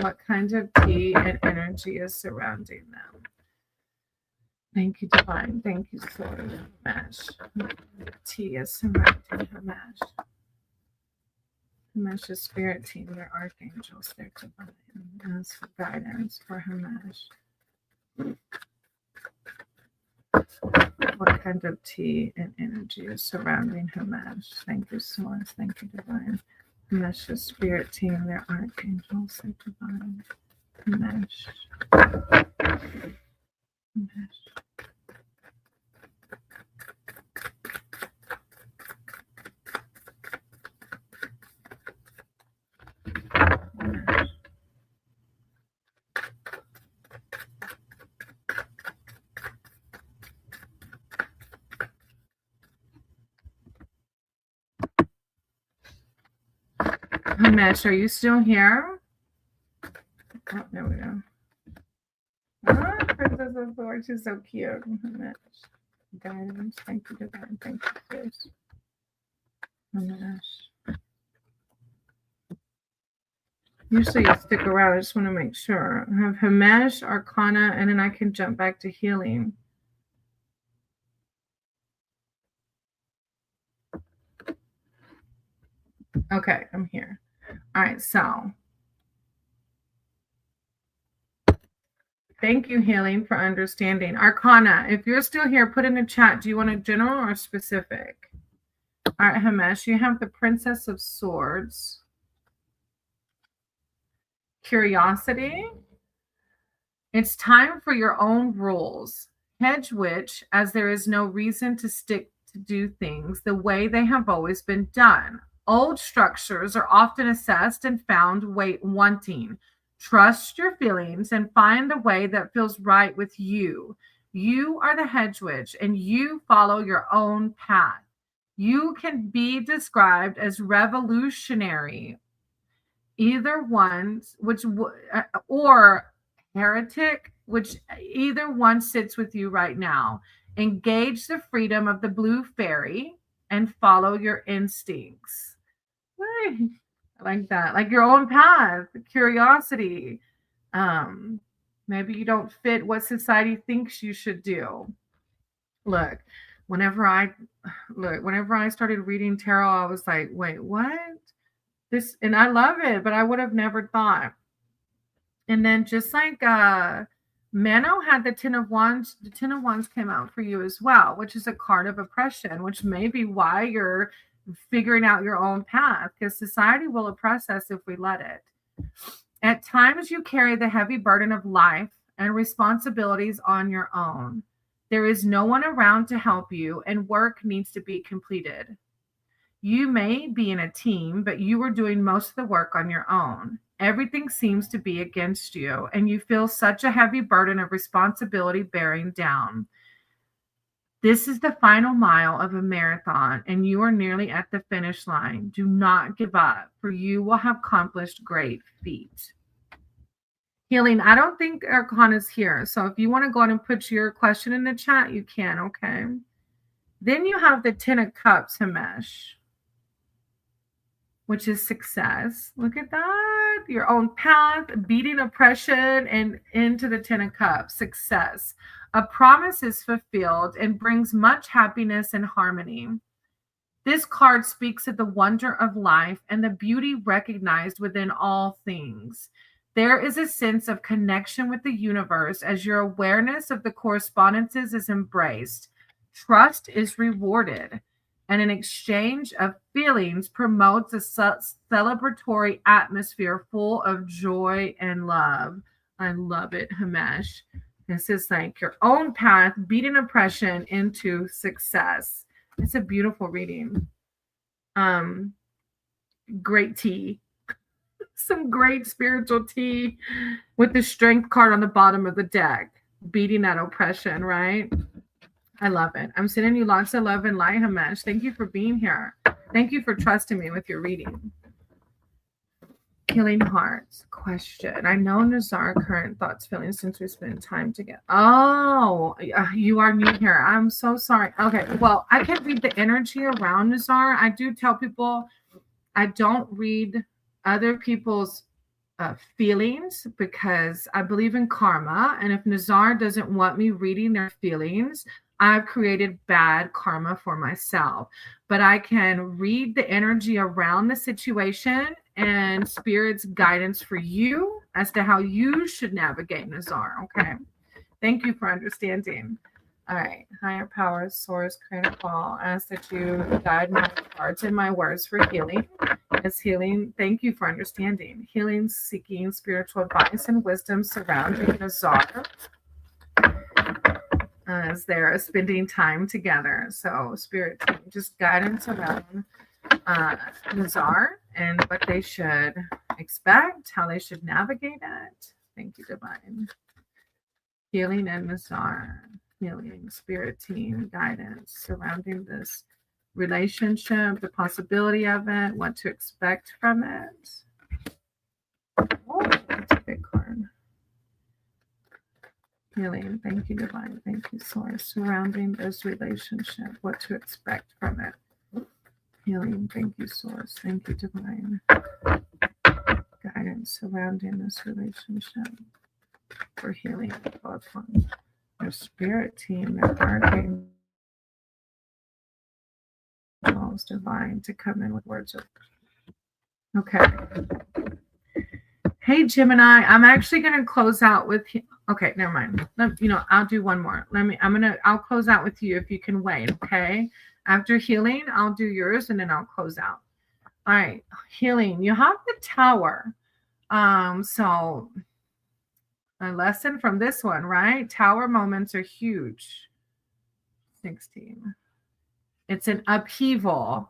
What kind of tea and energy is surrounding them? Thank you, Divine. Thank you, Source. Himesh. Tea is surrounding Himesh. Himesh's spirit team, their archangels, their divine. Ask for guidance for Himesh. What kind of tea and energy is surrounding Himesh? Thank you, Source. Thank you, Divine. Himesh's spirit team, their archangels, their divine. Himesh. Himesh. Himesh, are you still here? Oh, there we go. Oh, Princess of Swords, she's so cute. Himesh. Guidance. Thank you, Divine. Thank you, sis. Himesh. Usually you stick around. I just want to make sure. I have Himesh, Arcana, and then I can jump back to healing. Okay, I'm here. All right, so thank you, Healing, for understanding. Arcana, if you're still here, put in the chat. Do you want a general or specific? All right, Himesh, you have the Princess of Swords. Curiosity. It's time for your own rules. Hedge which, as there is no reason to stick to do things the way they have always been done. Old structures are often assessed and found wanting. Trust your feelings and find the way that feels right with you. You are the hedge witch and you follow your own path. You can be described as revolutionary, either one's which or heretic, which either one sits with you right now. Engage the freedom of the blue fairy and follow your instincts. I like that. Like your own path, curiosity. Maybe you don't fit what society thinks you should do. Look, whenever I started reading tarot, I was like, wait, what? This, and I love it, but I would have never thought. And then just like Mano had the Ten of Wands, the Ten of Wands came out for you as well, which is a card of oppression, which may be why you're figuring out your own path, because society will oppress us if we let it. At times you carry the heavy burden of life and responsibilities on your own. There is no one around to help you, and work needs to be completed. You may be in a team, but you are doing most of the work on your own. Everything seems to be against you, and you feel such a heavy burden of responsibility bearing down. This is the final mile of a marathon, and you are nearly at the finish line. Do not give up, for you will have accomplished great feats. Healing, I don't think Arcana's here, so if you want to go ahead and put your question in the chat, you can, okay? Then you have the Ten of Cups, Himesh, which is success. Look at that. Your own path, beating oppression, and into the Ten of Cups, success. A promise is fulfilled and brings much happiness and harmony. This card speaks of the wonder of life and the beauty recognized within all things. There is a sense of connection with the universe as your awareness of the correspondences is embraced. Trust is rewarded, and an exchange of feelings promotes a celebratory atmosphere full of joy and love. I love it, Himesh. This is like your own path, beating oppression into success. It's a beautiful reading. Great tea. Some great spiritual tea with the strength card on the bottom of the deck, beating that oppression, right? I love it. I'm sending you lots of love and light, Himesh. Thank you for being here. Thank you for trusting me with your reading. Healing Hearts question. I know Nazar current thoughts, feelings since we spent time together. Oh, you are new here. I'm so sorry. Okay, well, I can read the energy around Nazar. I do tell people I don't read other people's feelings because I believe in karma. And if Nazar doesn't want me reading their feelings, I've created bad karma for myself. But I can read the energy around the situation and Spirit's guidance for you as to how you should navigate Nazar. Okay. Thank you for understanding. All right. Higher powers, source, creator call. Ask that you guide my hearts and my words for healing. As healing, thank you for understanding. Healing, seeking spiritual advice and wisdom surrounding Nazar as they're spending time together. So, Spirit team, just guidance around Nazar and what they should expect, how they should navigate it. Thank you, Divine. Healing and Nazar. Healing, Spirit team, guidance surrounding this relationship, the possibility of it, what to expect from it. Oh, that's a big card. Healing, thank you, Divine, thank you, Source, surrounding this relationship, what to expect from it. Healing, thank you, Source, thank you, Divine. Guidance surrounding this relationship for healing both ones. Their Spirit team, their archangels, Divine, to come in with words of. Okay. Hey, Gemini, I'm actually going to close out with. Okay, never mind. I'll do one more. I'll close out with you if you can wait. Okay. After healing, I'll do yours and then I'll close out. All right. Healing. You have the Tower. So A lesson from this one, right? Tower moments are huge. 16. It's an upheaval.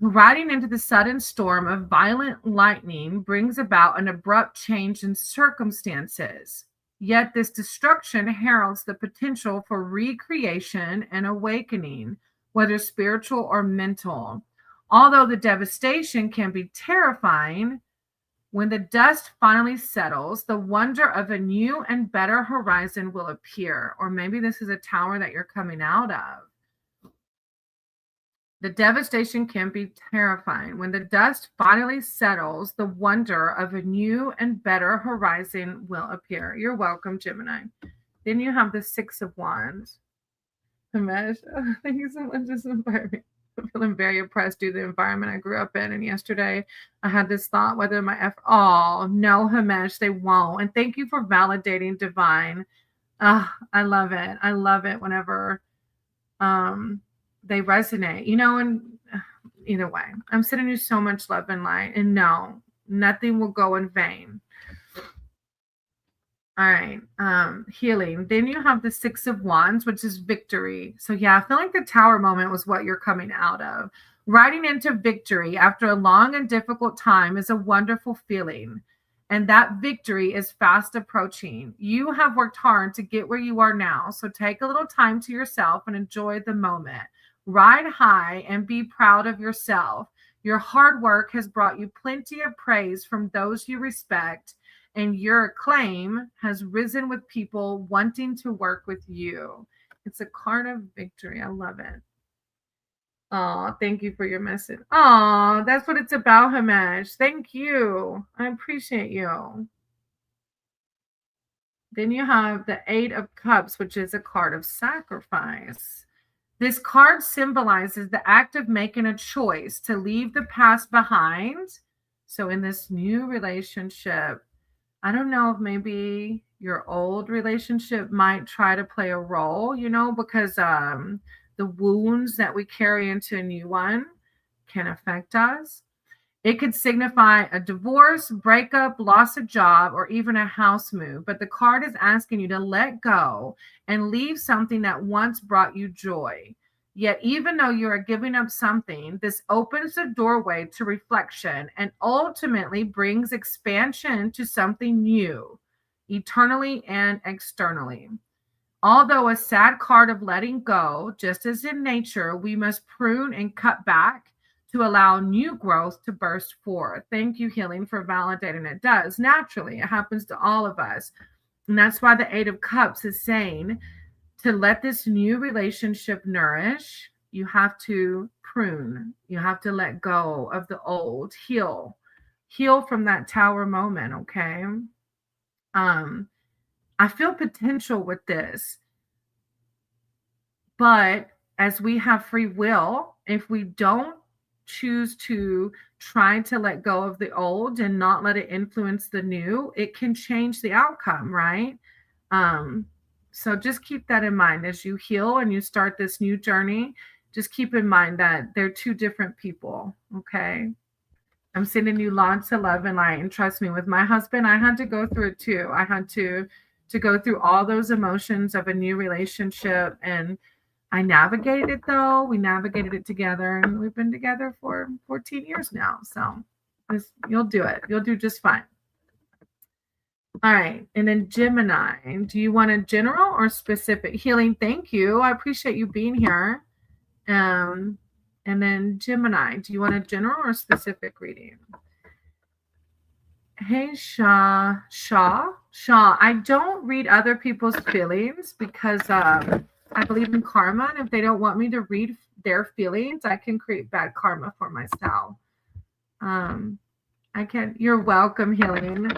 Riding into the sudden storm of violent lightning brings about an abrupt change in circumstances. Yet this destruction heralds the potential for recreation and awakening, whether spiritual or mental. Although the devastation can be terrifying, when the dust finally settles, the wonder of a new and better horizon will appear. Or maybe this is a tower that you're coming out of. The devastation can be terrifying. When the dust finally settles, the wonder of a new and better horizon will appear. You're welcome, Gemini. Then you have the Six of Wands. Ramesh, thank you so much. This environment. I'm feeling very oppressed due to the environment I grew up in. And yesterday I had this thought whether my oh no, Hamesh, they won't. And thank you for validating divine. I love it. I love it whenever they resonate, and either way, I'm sending you so much love and light, and no, nothing will go in vain. All right. Healing. Then you have the Six of Wands, which is victory. So yeah, I feel like the tower moment was what you're coming out of. Riding into victory after a long and difficult time is a wonderful feeling. And that victory is fast approaching. You have worked hard to get where you are now. So take a little time to yourself and enjoy the moment. Ride high and be proud of yourself. Your hard work has brought you plenty of praise from those you respect, and your acclaim has risen with people wanting to work with you. It's a card of victory. I love it. Oh, thank you for your message. Oh, that's what it's about, Hamesh. Thank you. I appreciate you. Then you have the Eight of Cups, which is a card of sacrifice. This card symbolizes the act of making a choice to leave the past behind. So in this new relationship, I don't know if maybe your old relationship might try to play a role, because the wounds that we carry into a new one can affect us. It could signify a divorce, breakup, loss of job, or even a house move. But the card is asking you to let go and leave something that once brought you joy. Yet, even though you are giving up something, this opens the doorway to reflection and ultimately brings expansion to something new, eternally and externally. Although a sad card of letting go, just as in nature, we must prune and cut back to allow new growth to burst forth. Thank you, Healing, for validating it does. Naturally, it happens to all of us. And that's why the Eight of Cups is saying to let this new relationship nourish, you have to prune. You have to let go of the old, heal from that tower moment, okay? I feel potential with this, but as we have free will, if we don't choose to try to let go of the old and not let it influence the new, it can change the outcome, right? So just keep that in mind as you heal and you start this new journey. Just keep in mind that they're two different people, okay? I'm sending you lots of love and light. And trust me, with my husband, I had to go through it too. I had to go through all those emotions of a new relationship, and I navigated it though. We navigated it together, and we've been together for 14 years now. So you'll do it. You'll do just fine. All right. And then Gemini, do you want a general or specific healing? Thank you. I appreciate you being here. And then Gemini, do you want a general or specific reading? Hey, Shaw. I don't read other people's feelings because I believe in karma. And if they don't want me to read their feelings, I can create bad karma for myself. You're welcome, Healing.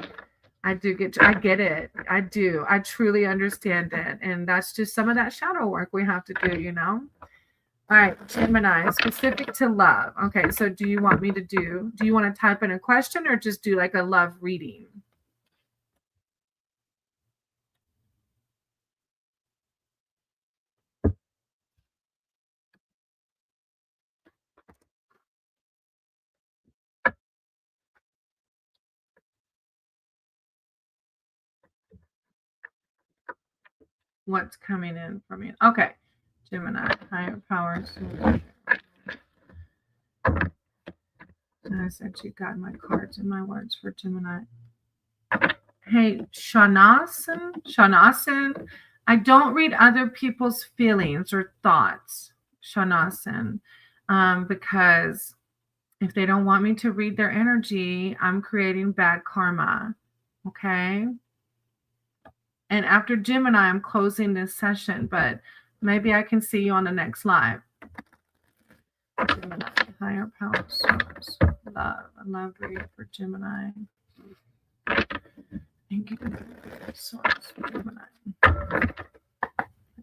I get it. I do. I truly understand it. And that's just some of that shadow work we have to do. All right, Gemini, specific to love. Okay, so do you want to type in a question or just do like a love reading? what's coming in for me. Okay. Gemini, higher power. I said you got my cards and my words for Gemini. Hey, Shanasan. I don't read other people's feelings or thoughts, Shanasan, because if they don't want me to read their energy, I'm creating bad karma. Okay. And after Gemini, I'm closing this session, but maybe I can see you on the next live. Gemini, higher power source, love. I love reading for Gemini. Thank you, source, Gemini.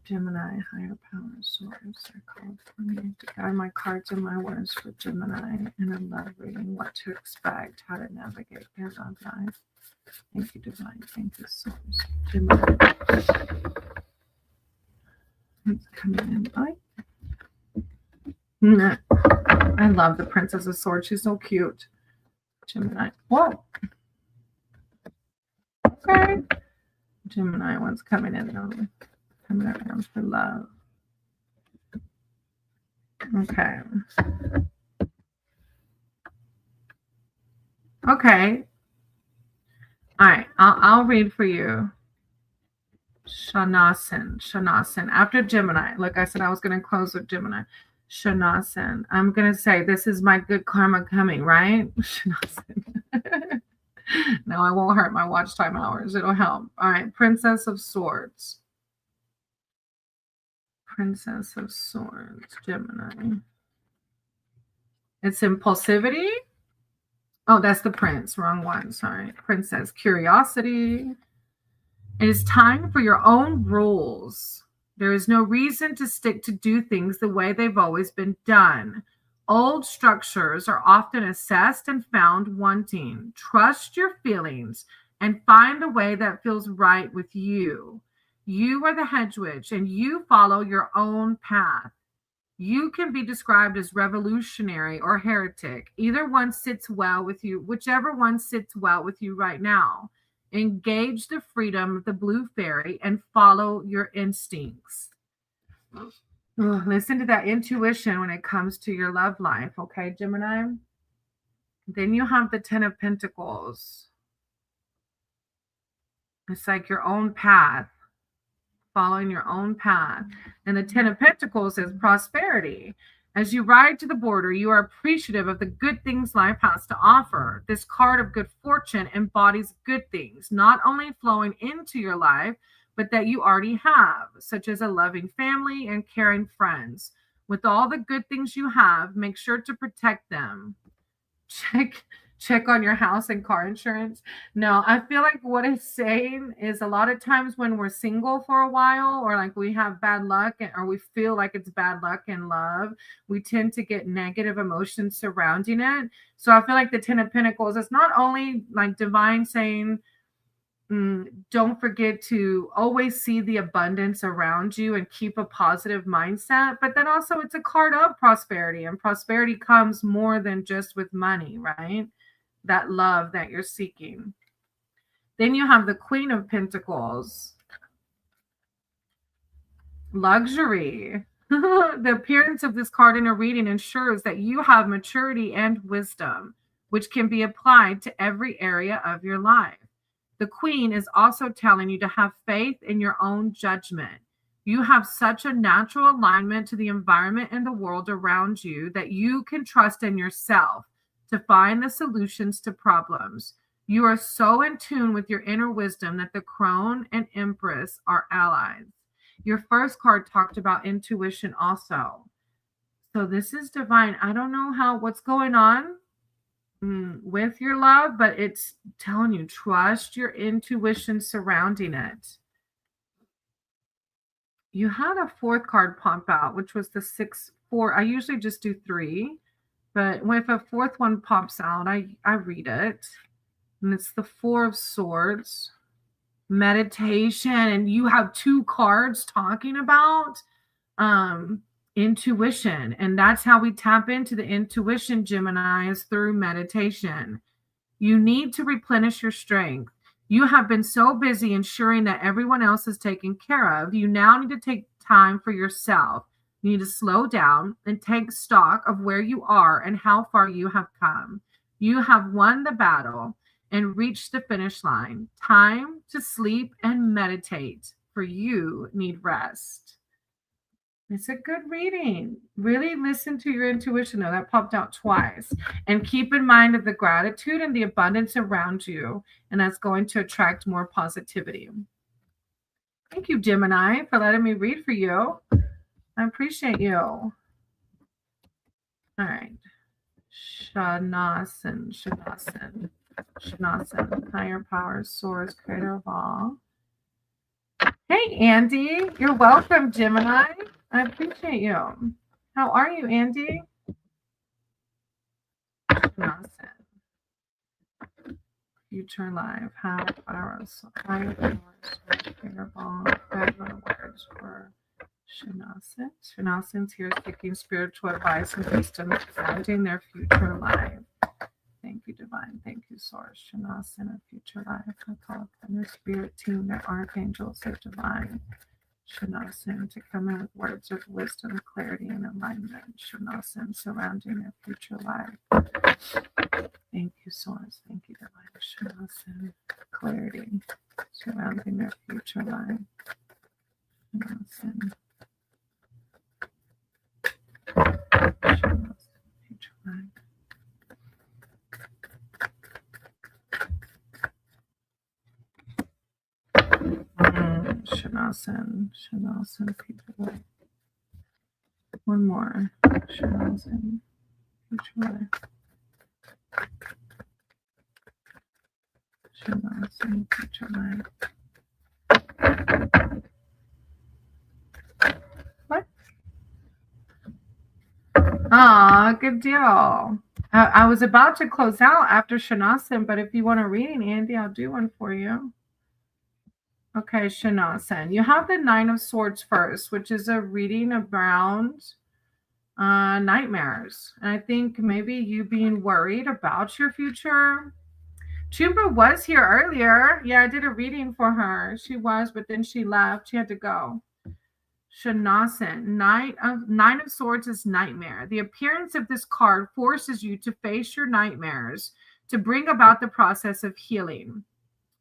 Gemini, higher power source. I called for me to guide my cards and my words for Gemini, and I love reading what to expect, how to navigate their love life. Thank you, divine. Thank you, source. Gemini. It's coming in. I love the Princess of Swords. She's so cute. Gemini. Whoa. Okay. Gemini one's coming in. Coming around for love. Okay. Okay. All right. I'll read for you. Shanasan. After Gemini. Like I said, I was going to close with Gemini. Shanasan. I'm going to say, this is my good karma coming, right? Shanasan. No, I won't hurt my watch time hours. It'll help. All right. Princess of Swords. Princess of Swords. Gemini. It's impulsivity. Oh, that's the prince. Wrong one. Sorry. Princess. Curiosity. It is time for your own rules. There is no reason to stick to do things the way they've always been done. Old structures are often assessed and found wanting. Trust your feelings and find a way that feels right with you. You are the hedge witch and you follow your own path. You can be described as revolutionary or heretic. Either one sits well with you, whichever one sits well with you right now. Engage the freedom of the blue fairy and follow your instincts. Listen to that intuition when it comes to your love life, okay, Gemini? Then you have the 10 of Pentacles. It's like your own path, following your own path. And the 10 of Pentacles is prosperity. As you ride to the border, you are appreciative of the good things life has to offer. This card of good fortune embodies good things, not only flowing into your life, but that you already have, such as a loving family and caring friends. With all the good things you have, make sure to protect them. Check on your house and car insurance. No, I feel like what it's saying is a lot of times when we're single for a while, or like we have bad luck, or we feel like it's bad luck in love, we tend to get negative emotions surrounding it. So I feel like the 10 of Pentacles is not only like divine saying, don't forget to always see the abundance around you and keep a positive mindset. But then also it's a card of prosperity, and prosperity comes more than just with money, right? That love that you're seeking. Then you have the Queen of Pentacles. Luxury. The appearance of this card in a reading ensures that you have maturity and wisdom, which can be applied to every area of your life. The Queen is also telling you to have faith in your own judgment. You have such a natural alignment to the environment and the world around you that you can trust in yourself to find the solutions to problems. You are so in tune with your inner wisdom that the Crone and Empress are allies. Your first card talked about intuition also. So this is divine. I don't know what's going on with your love, but it's telling you, trust your intuition surrounding it. You had a fourth card pop out, which was the 6-4. I usually just do 3. But if a fourth one pops out, I read it. And it's the 4 of Swords. Meditation. And you have 2 cards talking about intuition. And that's how we tap into the intuition, Gemini, is through meditation. You need to replenish your strength. You have been so busy ensuring that everyone else is taken care of. You now need to take time for yourself. You need to slow down and take stock of where you are and how far you have come. You have won the battle and reached the finish line. Time to sleep and meditate, for you need rest. It's a good reading. Really listen to your intuition, though. That popped out twice. And keep in mind of the gratitude and the abundance around you, and that's going to attract more positivity. Thank you, Gemini, for letting me read for you. I appreciate you. All right. Shanasana. Higher power, source, creator of all. Hey, Andy. You're welcome, Gemini. I appreciate you. How are you, Andy? Shanasana. Future life. Higher power, source, creator of all. Words for Shanasana. Shanasana's here seeking spiritual advice and wisdom surrounding their future life. Thank you, Divine. Thank you, Source. Shanasana, future life. I call upon their spirit team, their archangels, their divine. Shanasana to come in with words of wisdom, clarity, and alignment. Shanasana surrounding their future life. Thank you, Source. Thank you, Divine. Shanasana, clarity surrounding their future life. Shanasana. Future life. Shanasana, future life. One more. Shanasana, future life. Shanasana, future life. What? Ah, good deal. I was about to close out after Shanasana, but if you want a reading, Andy, I'll do one for you. Okay, Shanasana. You have the Nine of Swords first, which is a reading around nightmares. And I think maybe you being worried about your future. Chumba was here earlier. Yeah, I did a reading for her. She was, but then she left. She had to go. Shanasana. Nine of Swords is nightmare. The appearance of this card forces you to face your nightmares to bring about the process of healing.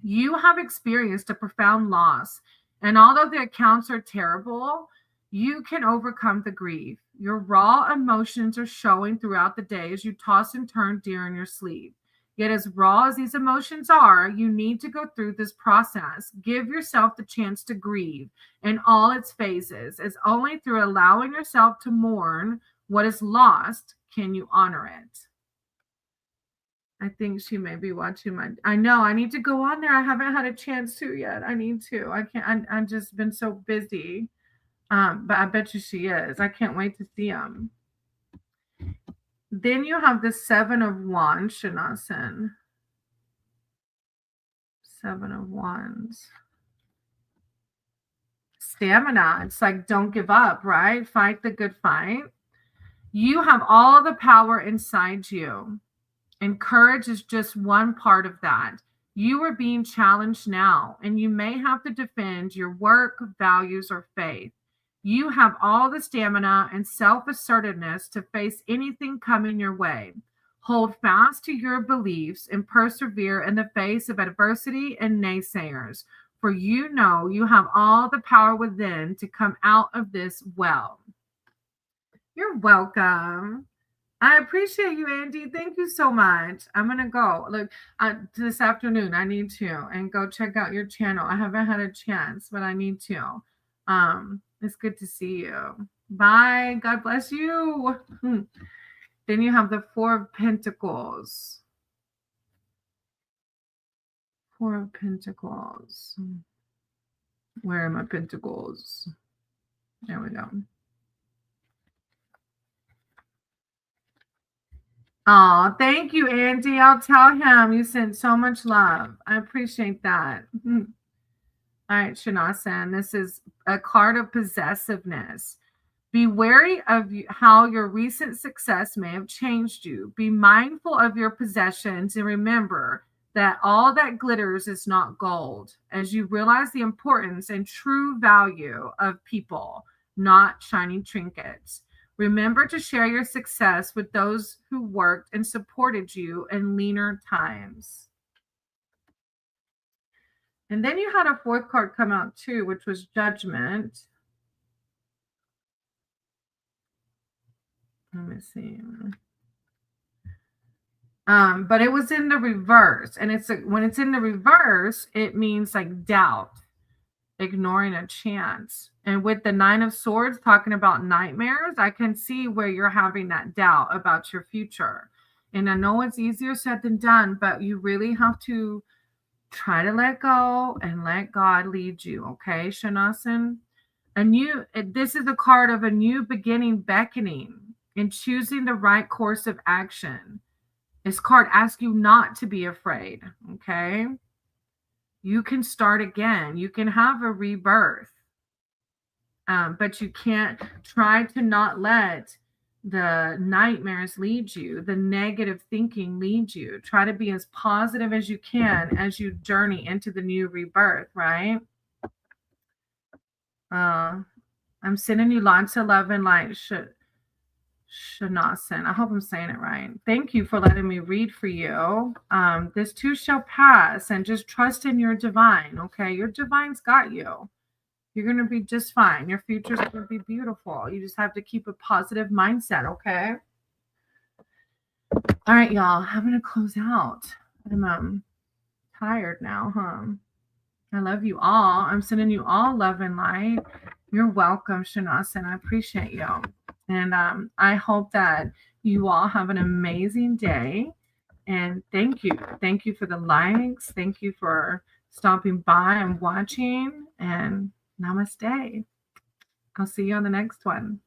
You have experienced a profound loss, and although the accounts are terrible, you can overcome the grief. Your raw emotions are showing throughout the day as you toss and turn during your sleep. Yet as raw as these emotions are, you need to go through this process. Give yourself the chance to grieve in all its phases, as only through allowing yourself to mourn what is lost can you honor it. I think she may be watching I know I need to go on there. I haven't had a chance to yet. I need to. I can't. I've just been so busy. But I bet you she is. I can't wait to see them. Then you have the Seven of Wands, Shanasana. Seven of Wands. Stamina. It's like, don't give up, right? Fight the good fight. You have all the power inside you. And courage is just one part of that. You are being challenged now, and you may have to defend your work, values, or faith. You have all the stamina and self-assertiveness to face anything coming your way. Hold fast to your beliefs and persevere in the face of adversity and naysayers, for you know you have all the power within to come out of this well. You're welcome. I appreciate you, Andy. Thank you so much. I'm going to go. Look, this afternoon, I need to. And go check out your channel. I haven't had a chance, but I need to. It's good to see you. Bye. God bless you. Then you have the Four of Pentacles. Four of Pentacles. Where are my pentacles? There we go. Oh, thank you, Andy. I'll tell him you sent so much love. I appreciate that. All right, Shanasana. This is a card of possessiveness. Be wary of how your recent success may have changed you. Be mindful of your possessions and remember that all that glitters is not gold, as you realize the importance and true value of people, not shiny trinkets. Remember to share your success with those who worked and supported you in leaner times. And then you had a fourth card come out too, which was judgment. Let me see. But it was in the reverse, and when it's in the reverse, it means like doubt, ignoring a chance. And with the Nine of Swords talking about nightmares, I can see where you're having that doubt about your future. And I know it's easier said than done, but you really have to try to let go and let God lead you. Okay, Shanasan? This is a card of a new beginning beckoning and choosing the right course of action. This card asks you not to be afraid. Okay. You can start again. You can have a rebirth. But you can't try to not let the nightmares lead you, the negative thinking lead you. Try to be as positive as you can as you journey into the new rebirth, right? I'm sending you lots of love and light, Shanasan. I hope I'm saying it right. Thank you for letting me read for you. This too shall pass, and just trust in your divine, okay? Your divine's got you. You're going to be just fine. Your future's going to be beautiful. You just have to keep a positive mindset, okay? All right, y'all. I'm going to close out. I'm tired now, huh? I love you all. I'm sending you all love and light. You're welcome, Shanasan. I appreciate you. And I hope that you all have an amazing day. And thank you. Thank you for the likes. Thank you for stopping by and watching. And namaste. I'll see you on the next one.